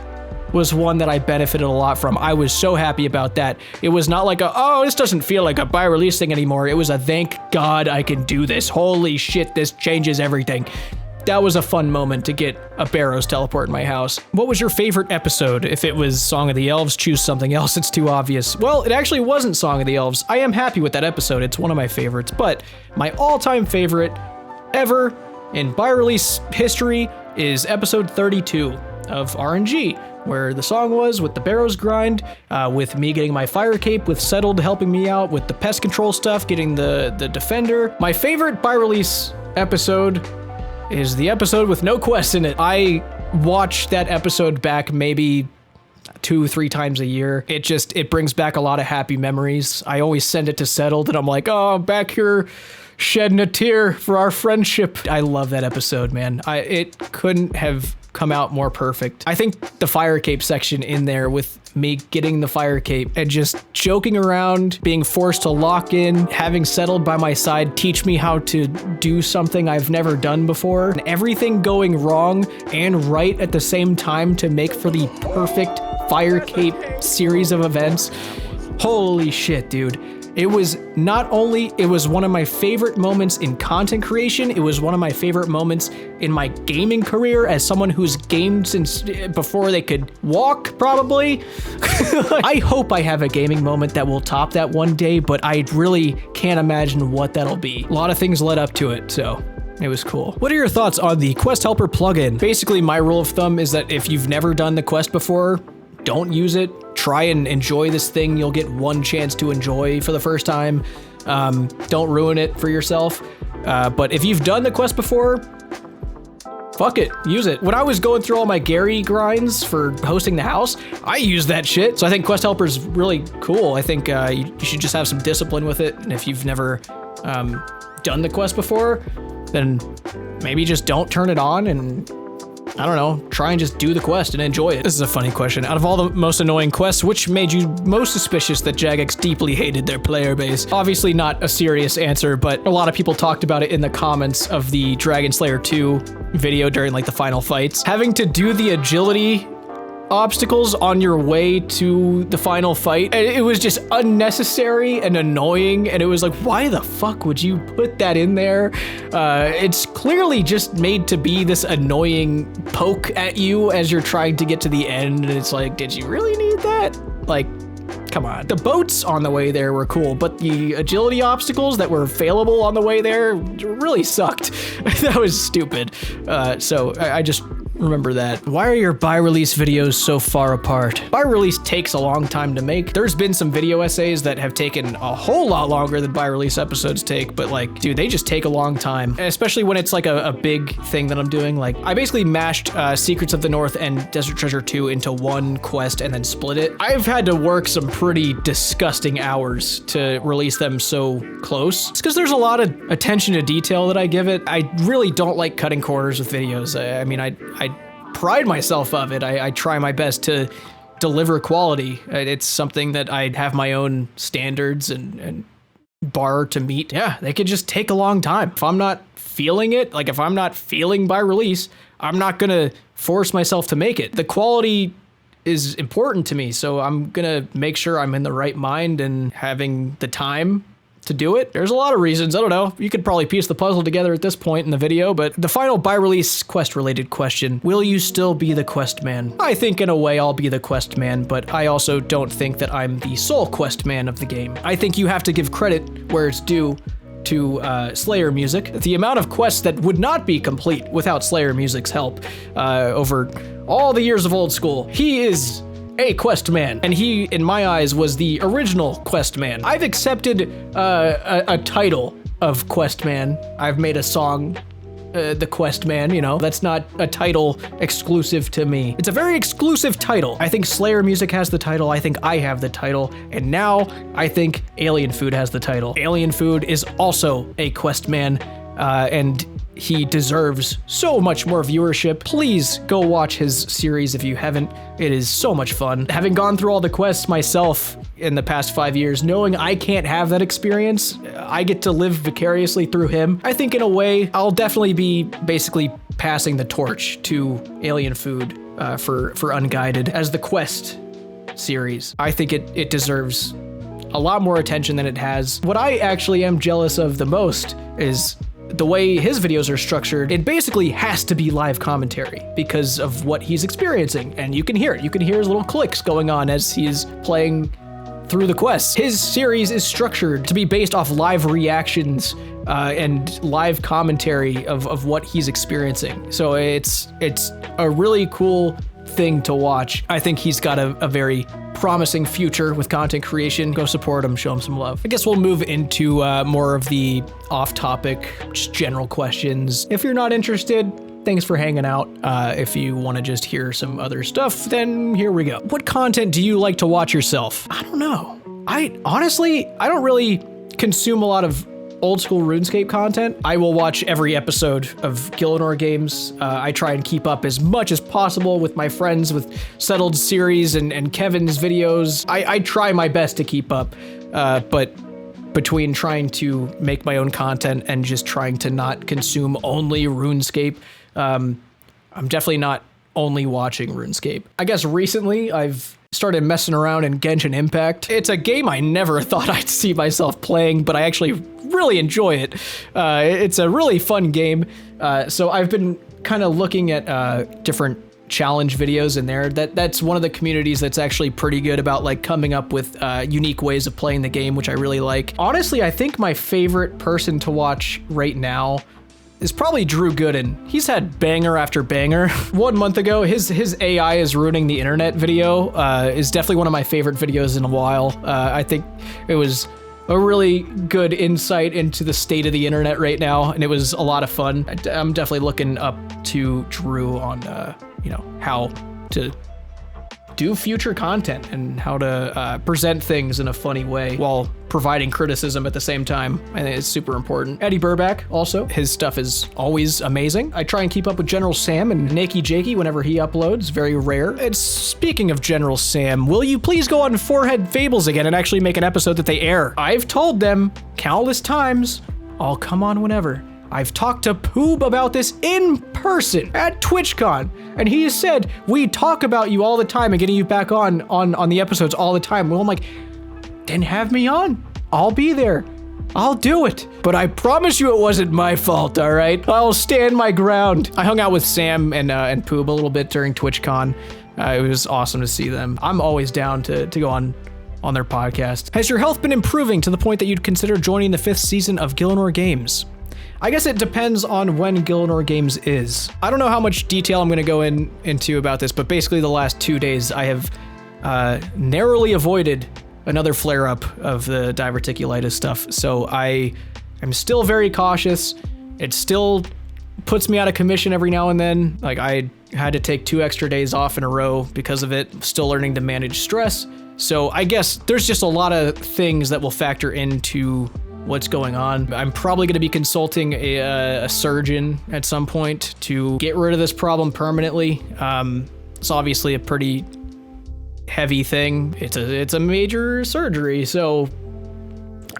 was one that I benefited a lot from. I was so happy about that. It was not like this doesn't feel like a by release thing anymore. It was a thank God I can do this. Holy shit, this changes everything. That was a fun moment to get a Barrows teleport in my house. What was your favorite episode? If it was Song of the Elves, choose something else. It's too obvious. Well, it actually wasn't Song of the Elves. I am happy with that episode. It's one of my favorites, but my all-time favorite ever in by release history is episode 32 of RNG, where the song was with the Barrows grind, with me getting my fire cape, with Settled helping me out with the pest control stuff, getting the defender. My favorite by release episode is the episode with no quests in it. I watch that episode back maybe 2-3 times a year. It brings back a lot of happy memories. I always send it to Settled and I'm like, oh, I'm back here shedding a tear for our friendship. I love that episode, man. It couldn't have come out more perfect. I think the fire cape section in there with me getting the fire cape and just joking around, being forced to lock in, having Settled by my side teach me how to do something I've never done before, and everything going wrong and right at the same time to make for the perfect fire cape series of events. Holy shit, dude. It was one of my favorite moments in content creation. It was one of my favorite moments in my gaming career as someone who's gamed since before they could walk, probably. I hope I have a gaming moment that will top that one day, but I really can't imagine what that'll be. A lot of things led up to it, so it was cool. What are your thoughts on the Quest Helper plugin? Basically, my rule of thumb is that if you've never done the quest before, don't use it. Try and enjoy this thing. You'll get one chance to enjoy for the first time. Don't ruin it for yourself. But if you've done the quest before, fuck it, use it. When I was going through all my Gary grinds for hosting the house, I used that shit. So I think Quest Helper's really cool. I think you should just have some discipline with it. And if you've never done the quest before, then maybe just don't turn it on and I don't know, try and just do the quest and enjoy it. This is a funny question. Out of all the most annoying quests, which made you most suspicious that Jagex deeply hated their player base? Obviously not a serious answer, but a lot of people talked about it in the comments of the Dragon Slayer 2 video during like the final fights. Having to do the agility obstacles on your way to the final fight, it was just unnecessary and annoying, and it was like, why the fuck would you put that in there? It's clearly just made to be this annoying poke at you as you're trying to get to the end, and it's like, did you really need that? Like, come on. The boats on the way there were cool, but the agility obstacles that were failable on the way there really sucked. That was stupid. So I just remember that. Why are your by release videos so far apart? By release takes a long time to make. There's been some video essays that have taken a whole lot longer than by release episodes take, but like, dude, they just take a long time. And especially when it's like a big thing that I'm doing. Like, I basically mashed Secrets of the North and Desert Treasure 2 into one quest and then split it. I've had to work some pretty disgusting hours to release them so close. It's because there's a lot of attention to detail that I give it. I really don't like cutting corners with videos. I mean, I pride myself of it. I try my best to deliver quality. It's something that I have my own standards and bar to meet. Yeah, they could just take a long time. If I'm not feeling it, like if I'm not feeling by release, I'm not gonna force myself to make it. The quality is important to me, so I'm gonna make sure I'm in the right mind and having the time to do it. There's a lot of reasons. I don't know. You could probably piece the puzzle together at this point in the video, but the final by release quest related question, will you still be the quest man? I think in a way I'll be the quest man, but I also don't think that I'm the sole quest man of the game. I think you have to give credit where it's due to Slayer music. The amount of quests that would not be complete without Slayer music's help over all the years of old school. He is a quest man, and he, in my eyes, was the original quest man. I've accepted a title of quest man. I've made a song, the quest man, you know. That's not a title exclusive to me. It's a very exclusive title. I think Slayer music has the title. I think I have the title. And now I think Alien Food has the title. Alien Food is also a quest man, and he deserves so much more viewership. Please go watch his series if you haven't. It is so much fun. Having gone through all the quests myself in the past 5 years, knowing I can't have that experience, I get to live vicariously through him. I think in a way, I'll definitely be basically passing the torch to Alien Food for Unguided as the quest series. I think it deserves a lot more attention than it has. What I actually am jealous of the most is the way his videos are structured. It basically has to be live commentary because of what he's experiencing, and you can hear it. You can hear his little clicks going on as he's playing through the quests. His series is structured to be based off live reactions and live commentary of what he's experiencing. So it's a really cool thing to watch. I think he's got a very promising future with content creation. Go support him, show him some love. I guess we'll move into more of the off-topic, just general questions. If you're not interested, thanks for hanging out. If you want to just hear some other stuff, then here we go. What content do you like to watch yourself? I don't know. I don't really consume a lot of old school RuneScape content. I will watch every episode of Gielinor Games. I try and keep up as much as possible with my friends with Settled Series and Kevin's videos. I try my best to keep up, but between trying to make my own content and just trying to not consume only RuneScape, I'm definitely not only watching RuneScape. I guess recently I've started messing around in Genshin Impact. It's a game I never thought I'd see myself playing, but I actually really enjoy it. It's a really fun game. So I've been kind of looking at different challenge videos in there. That's one of the communities that's actually pretty good about like coming up with unique ways of playing the game, which I really like. Honestly, I think my favorite person to watch right now is probably Drew Gooden. He's had banger after banger. 1 month ago, his AI is ruining the internet video is definitely one of my favorite videos in a while. I think it was a really good insight into the state of the internet right now, and it was a lot of fun. I'm definitely looking up to Drew on, how to do future content and how to present things in a funny way while providing criticism at the same time. I think it's super important. Eddie Burback also, his stuff is always amazing. I try and keep up with General Sam and Nakey Jakey whenever he uploads, very rare. And speaking of General Sam, will you please go on Forehead Fables again and actually make an episode that they air? I've told them countless times, I'll come on whenever. I've talked to Poob about this in person at TwitchCon, and he has said, we talk about you all the time and getting you back on the episodes all the time. Well, I'm like, then have me on. I'll be there. I'll do it. But I promise you it wasn't my fault, all right? I'll stand my ground. I hung out with Sam and Poob a little bit during TwitchCon. It was awesome to see them. I'm always down to go on on their podcast. Has your health been improving to the point that you'd consider joining the 5th season of Gielinor Games? I guess it depends on when Gielinor Games is. I don't know how much detail I'm going to go into about this, but basically the last 2 days I have narrowly avoided another flare-up of the diverticulitis stuff. So I am still very cautious. It still puts me out of commission every now and then. Like, I had to take 2 extra days off in a row because of it. Still learning to manage stress. So I guess there's just a lot of things that will factor into what's going on. I'm probably going to be consulting a surgeon at some point to get rid of this problem permanently. It's obviously a pretty heavy thing. It's a major surgery, so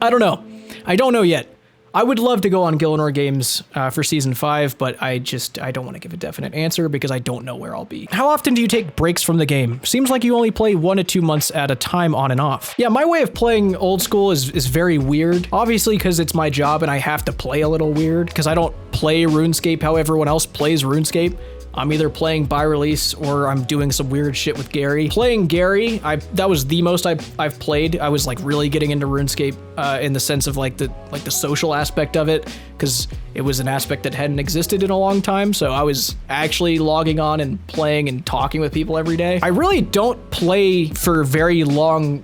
I don't know. I don't know yet. I would love to go on Gielinor Games for season 5, but I don't want to give a definite answer because I don't know where I'll be. How often do you take breaks from the game? Seems like you only play 1 to 2 months at a time on and off. Yeah, my way of playing old school is very weird. Obviously, because it's my job and I have to play a little weird because I don't play RuneScape how everyone else plays RuneScape. I'm either playing by release or I'm doing some weird shit with Gary. Playing Gary, that was the most I've played. I was like really getting into RuneScape in the sense of like the social aspect of it, because it was an aspect that hadn't existed in a long time. So I was actually logging on and playing and talking with people every day. I really don't play for very long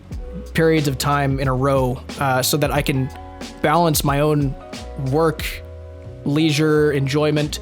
periods of time in a row so that I can balance my own work, leisure, enjoyment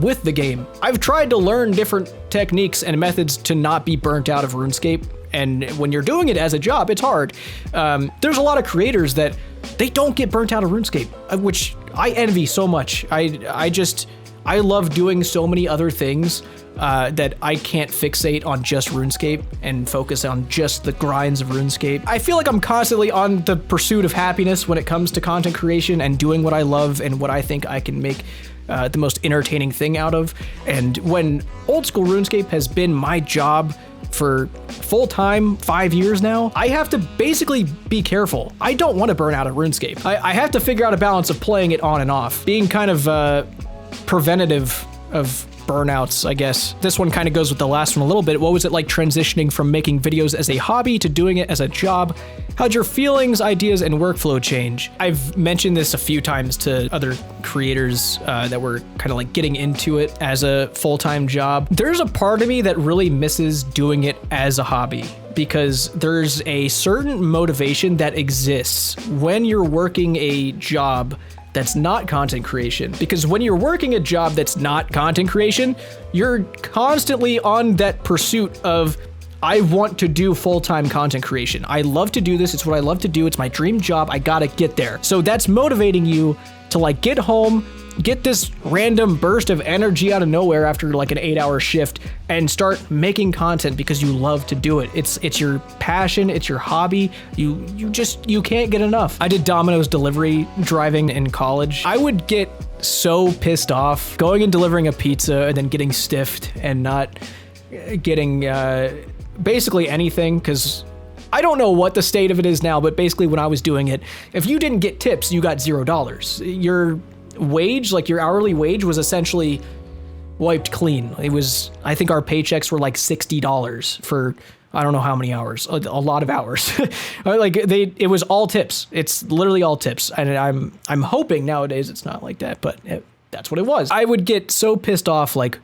with the game. I've tried to learn different techniques and methods to not be burnt out of RuneScape, and when you're doing it as a job, it's hard. There's a lot of creators that they don't get burnt out of RuneScape, which I envy so much. I love doing so many other things that I can't fixate on just RuneScape and focus on just the grinds of RuneScape. I feel like I'm constantly on the pursuit of happiness when it comes to content creation and doing what I love and what I think I can make the most entertaining thing out of. And when old school RuneScape has been my job for full-time 5 years now, I have to basically be careful. I don't want to burn out of RuneScape. I have to figure out a balance of playing it on and off, being kind of preventative of burnouts, I guess. This one kind of goes with the last one a little bit. What was it like transitioning from making videos as a hobby to doing it as a job? How'd your feelings, ideas, and workflow change? I've mentioned this a few times to other creators that were kind of like getting into it as a full-time job. There's a part of me that really misses doing it as a hobby, because there's a certain motivation that exists when you're working a job that's not content creation. Because when you're working a job that's not content creation, you're constantly on that pursuit of, I want to do full-time content creation. I love to do this. It's what I love to do. It's my dream job. I gotta get there. So that's motivating you to like get home, get this random burst of energy out of nowhere after like an 8-hour shift and start making content because you love to do it. It's your passion, it's your hobby. You can't get enough. I did Domino's delivery driving in college. I would get so pissed off going and delivering a pizza and then getting stiffed and not getting basically anything, because I don't know what the state of it is now, but basically when I was doing it, if you didn't get tips, you got $0. Your wage, like your hourly wage, was essentially wiped clean. It was, I think our paychecks were like $60 for I don't know how many hours, a lot of hours. Like it was all tips. It's literally all tips. And I'm hoping nowadays it's not like that, but that's what it was. I would get so pissed off, like,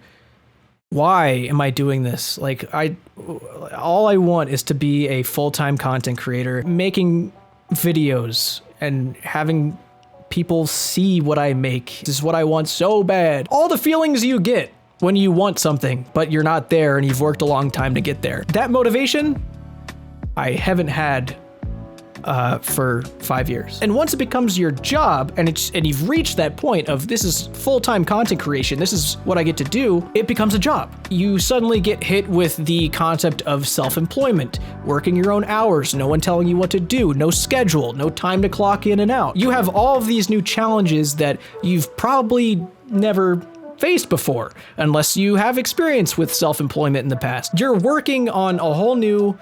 why am I doing this? Like all I want is to be a full-time content creator, making videos and having people see what I make. This is what I want so bad. All the feelings you get when you want something, but you're not there and you've worked a long time to get there. That motivation, I haven't had for 5 years. And once it becomes your job and you've reached that point of this is full-time content creation, this is what I get to do, it becomes a job. You suddenly get hit with the concept of self-employment, working your own hours, no one telling you what to do, no schedule, no time to clock in and out. You have all of these new challenges that you've probably never faced before, unless you have experience with self-employment in the past. You're working on a whole new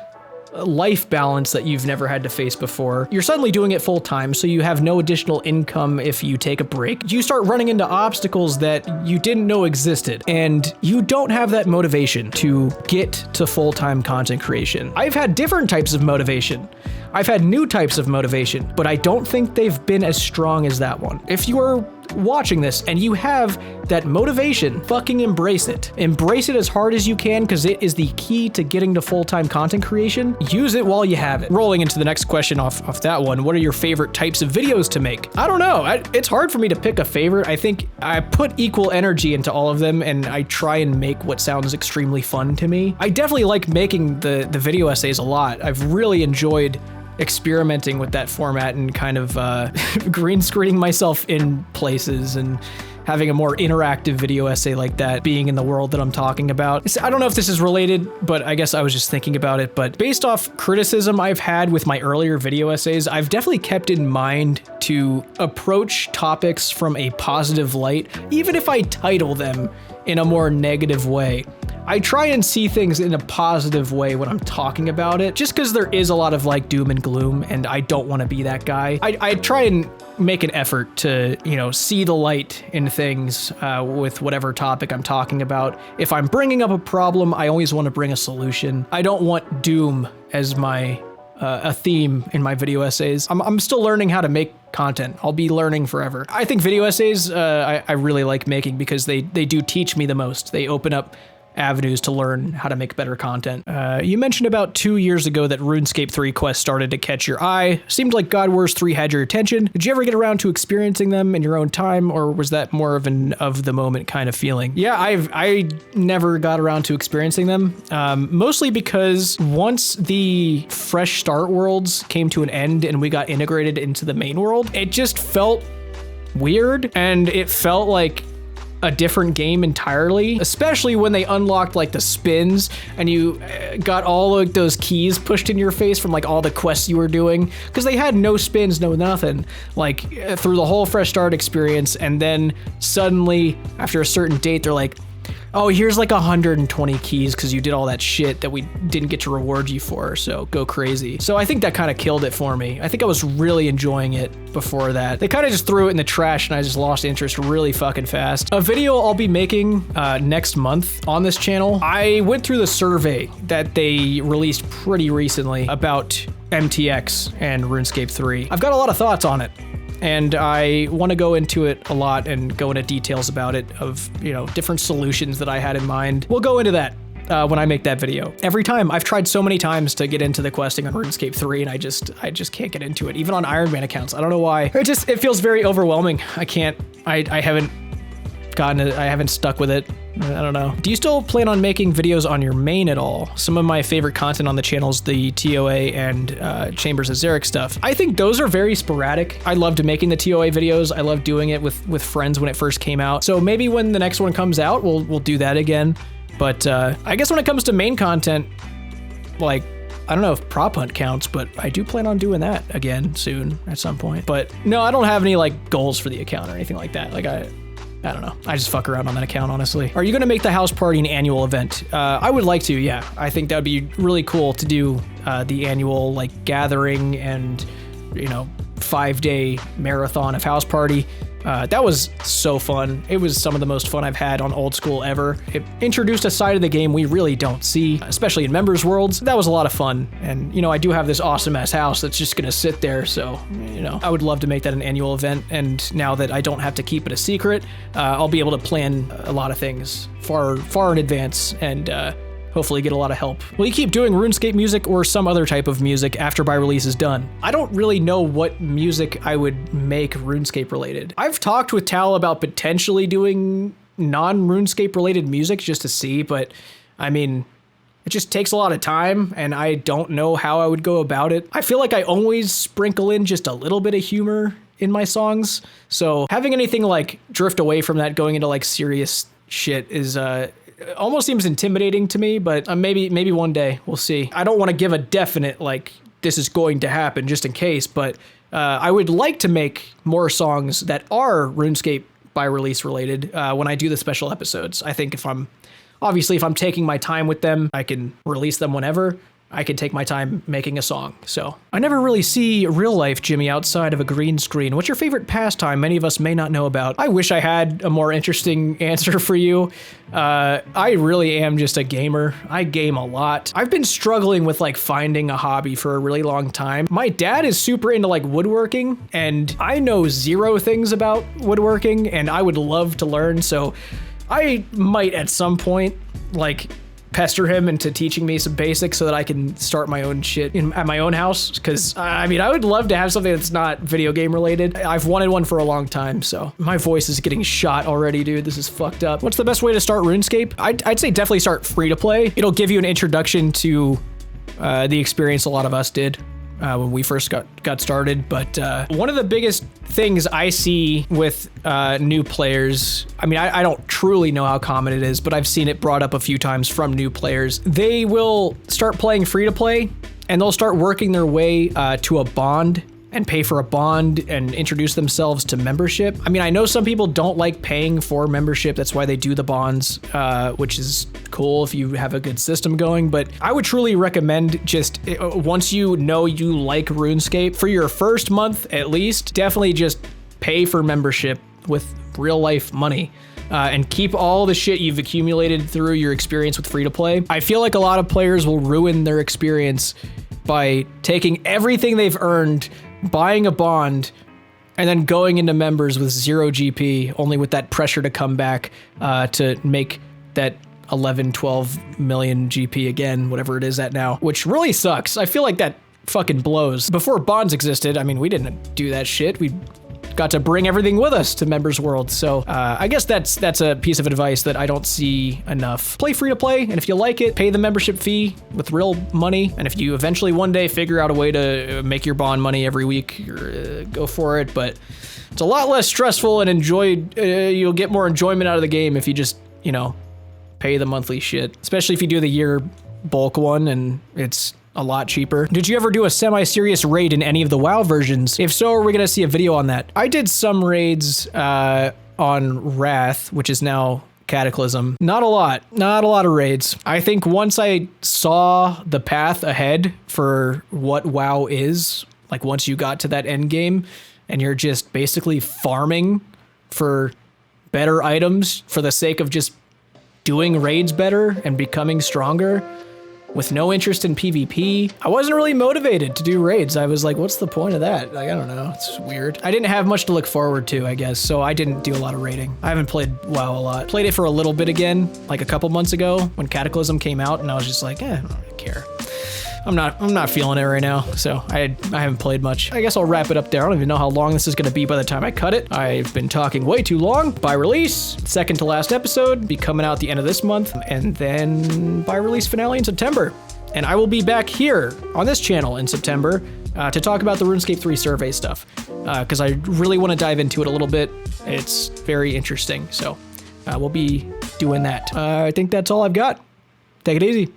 life balance that you've never had to face before. You're suddenly doing it full time, so you have no additional income if you take a break. You start running into obstacles that you didn't know existed, and you don't have that motivation to get to full-time content creation. I've had different types of motivation. I've had new types of motivation, but I don't think they've been as strong as that one. If you are watching this and you have that motivation, fucking embrace it. Embrace it as hard as you can because it is the key to getting to full-time content creation. Use it while you have it. Rolling into the next question off that one, what are your favorite types of videos to make? I don't know. It's hard for me to pick a favorite. I think I put equal energy into all of them and I try and make what sounds extremely fun to me. I definitely like making the video essays a lot. I've really enjoyed experimenting with that format and kind of green screening myself in places and having a more interactive video essay like that being in the world that I'm talking about. I don't know if this is related, but I guess I was just thinking about it. But based off criticism I've had with my earlier video essays, I've definitely kept in mind to approach topics from a positive light, even if I title them in a more negative way. I try and see things in a positive way when I'm talking about it, just because there is a lot of like doom and gloom, and I don't want to be that guy. I try and make an effort to, see the light in things with whatever topic I'm talking about. If I'm bringing up a problem, I always want to bring a solution. I don't want doom as my a theme in my video essays. I'm still learning how to make content. I'll be learning forever. I think video essays I really like making because they do teach me the most. They open up avenues to learn how to make better content. You mentioned about 2 years ago that RuneScape 3 quests started to catch your eye. Seemed like God Wars 3 had your attention. Did you ever get around to experiencing them in your own time, or was that more of an of the moment kind of feeling? Yeah, I never got around to experiencing them, mostly because once the fresh start worlds came to an end and we got integrated into the main world, it just felt weird, and it felt like a different game entirely, especially when they unlocked like the spins and you got all like those keys pushed in your face from like all the quests you were doing, because they had no spins, no nothing, like through the whole fresh start experience. And then suddenly after a certain date, they're like, oh, here's like 120 keys because you did all that shit that we didn't get to reward you for, so go crazy. So I think that kind of killed it for me. I think I was really enjoying it before that. They kind of just threw it in the trash and I just lost interest really fucking fast. A video I'll be making next month on this channel, I went through the survey that they released pretty recently about MTX and RuneScape 3. I've got a lot of thoughts on it, and I want to go into it a lot and go into details about it of, different solutions that I had in mind. We'll go into that when I make that video. Every time, I've tried so many times to get into the questing on RuneScape 3 and I just can't get into it, even on Ironman accounts. I don't know why. It feels very overwhelming. I haven't stuck with it. I don't know. Do you still plan on making videos on your main at all? Some of my favorite content on the channel is the TOA and Chambers of Xeric stuff. I think those are very sporadic. I loved making the TOA videos. I loved doing it with friends when it first came out. So maybe when the next one comes out, we'll do that again. But I guess when it comes to main content, like, I don't know if prop hunt counts, but I do plan on doing that again soon at some point. But no, I don't have any like goals for the account or anything like that. Like I don't know. I just fuck around on that account, honestly. Are you going to make the house party an annual event? I would like to, yeah. I think that would be really cool to do the annual like gathering and, 5-day marathon of house party. That was so fun. It was some of the most fun I've had on Old School ever. It introduced a side of the game we really don't see, especially in members worlds. That was a lot of fun. And, I do have this awesome ass house that's just gonna sit there. So, I would love to make that an annual event. And now that I don't have to keep it a secret, I'll be able to plan a lot of things far in advance and, hopefully get a lot of help. Will you keep doing RuneScape music or some other type of music after By Release is done? I don't really know what music I would make RuneScape related. I've talked with Tal about potentially doing non-RuneScape related music just to see, but I mean, it just takes a lot of time and I don't know how I would go about it. I feel like I always sprinkle in just a little bit of humor in my songs. So having anything like drift away from that, going into like serious shit is, almost seems intimidating to me, but maybe one day we'll see. I don't want to give a definite like this is going to happen just in case, but I would like to make more songs that are RuneScape By Release related when I do the special episodes. I think if I'm taking my time with them, I can release them whenever. I can take my time making a song. So I never really see real life Jimmy outside of a green screen. What's your favorite pastime many of us may not know about? I wish I had a more interesting answer for you. I really am just a gamer. I game a lot. I've been struggling with like finding a hobby for a really long time. My dad is super into like woodworking, and I know zero things about woodworking, and I would love to learn. So I might at some point like pester him into teaching me some basics so that I can start my own shit at my own house. Because I mean, I would love to have something that's not video game related. I've wanted one for a long time, so my voice is getting shot already, dude. This is fucked up. What's the best way to start RuneScape? I'd say definitely start free to play. It'll give you an introduction to the experience a lot of us did when we first got started. But one of the biggest things I see with new players, I mean, I don't truly know how common it is, but I've seen it brought up a few times from new players. They will start playing free to play, and they'll start working their way to a bond and pay for a bond and introduce themselves to membership. I mean, I know some people don't like paying for membership. That's why they do the bonds, which is cool if you have a good system going. But I would truly recommend just once you know you like RuneScape, for your first month at least, definitely just pay for membership with real life money. And keep all the shit you've accumulated through your experience with free to play. I feel like a lot of players will ruin their experience by taking everything they've earned, buying a bond, and then going into members with 0 GP, only with that pressure to come back to make that 11, 12 million GP again, whatever it is at now, which really sucks. I feel like that fucking blows. Before bonds existed, I mean, we didn't do that shit. We got to bring everything with us to Members World. So I guess that's a piece of advice that I don't see enough. Play free to play, and if you like it, pay the membership fee with real money. And if you eventually one day figure out a way to make your bond money every week, go for it. But it's a lot less stressful and you'll get more enjoyment out of the game if you just, pay the monthly shit. Especially if you do the year bulk one and it's a lot cheaper. Did you ever do a semi-serious raid in any of the WoW versions? If so, are we gonna see a video on that? I did some raids on Wrath, which is now Cataclysm. Not a lot of raids. I think once I saw the path ahead for what WoW is, like once you got to that end game and you're just basically farming for better items for the sake of just doing raids better and becoming stronger, with no interest in PvP, I wasn't really motivated to do raids. I was like, what's the point of that? Like, I don't know, it's weird. I didn't have much to look forward to, I guess, so I didn't do a lot of raiding. I haven't played WoW a lot. Played it for a little bit again, like a couple months ago when Cataclysm came out, and I was just like, I don't really care. I'm not feeling it right now, so I haven't played much. I guess I'll wrap it up there. I don't even know how long this is gonna be by the time I cut it. I've been talking way too long. By Release, second to last episode, be coming out the end of this month, and then By Release finale in September. And I will be back here on this channel in September to talk about the RuneScape 3 survey stuff, because I really want to dive into it a little bit. It's very interesting, so we'll be doing that. I think that's all I've got. Take it easy.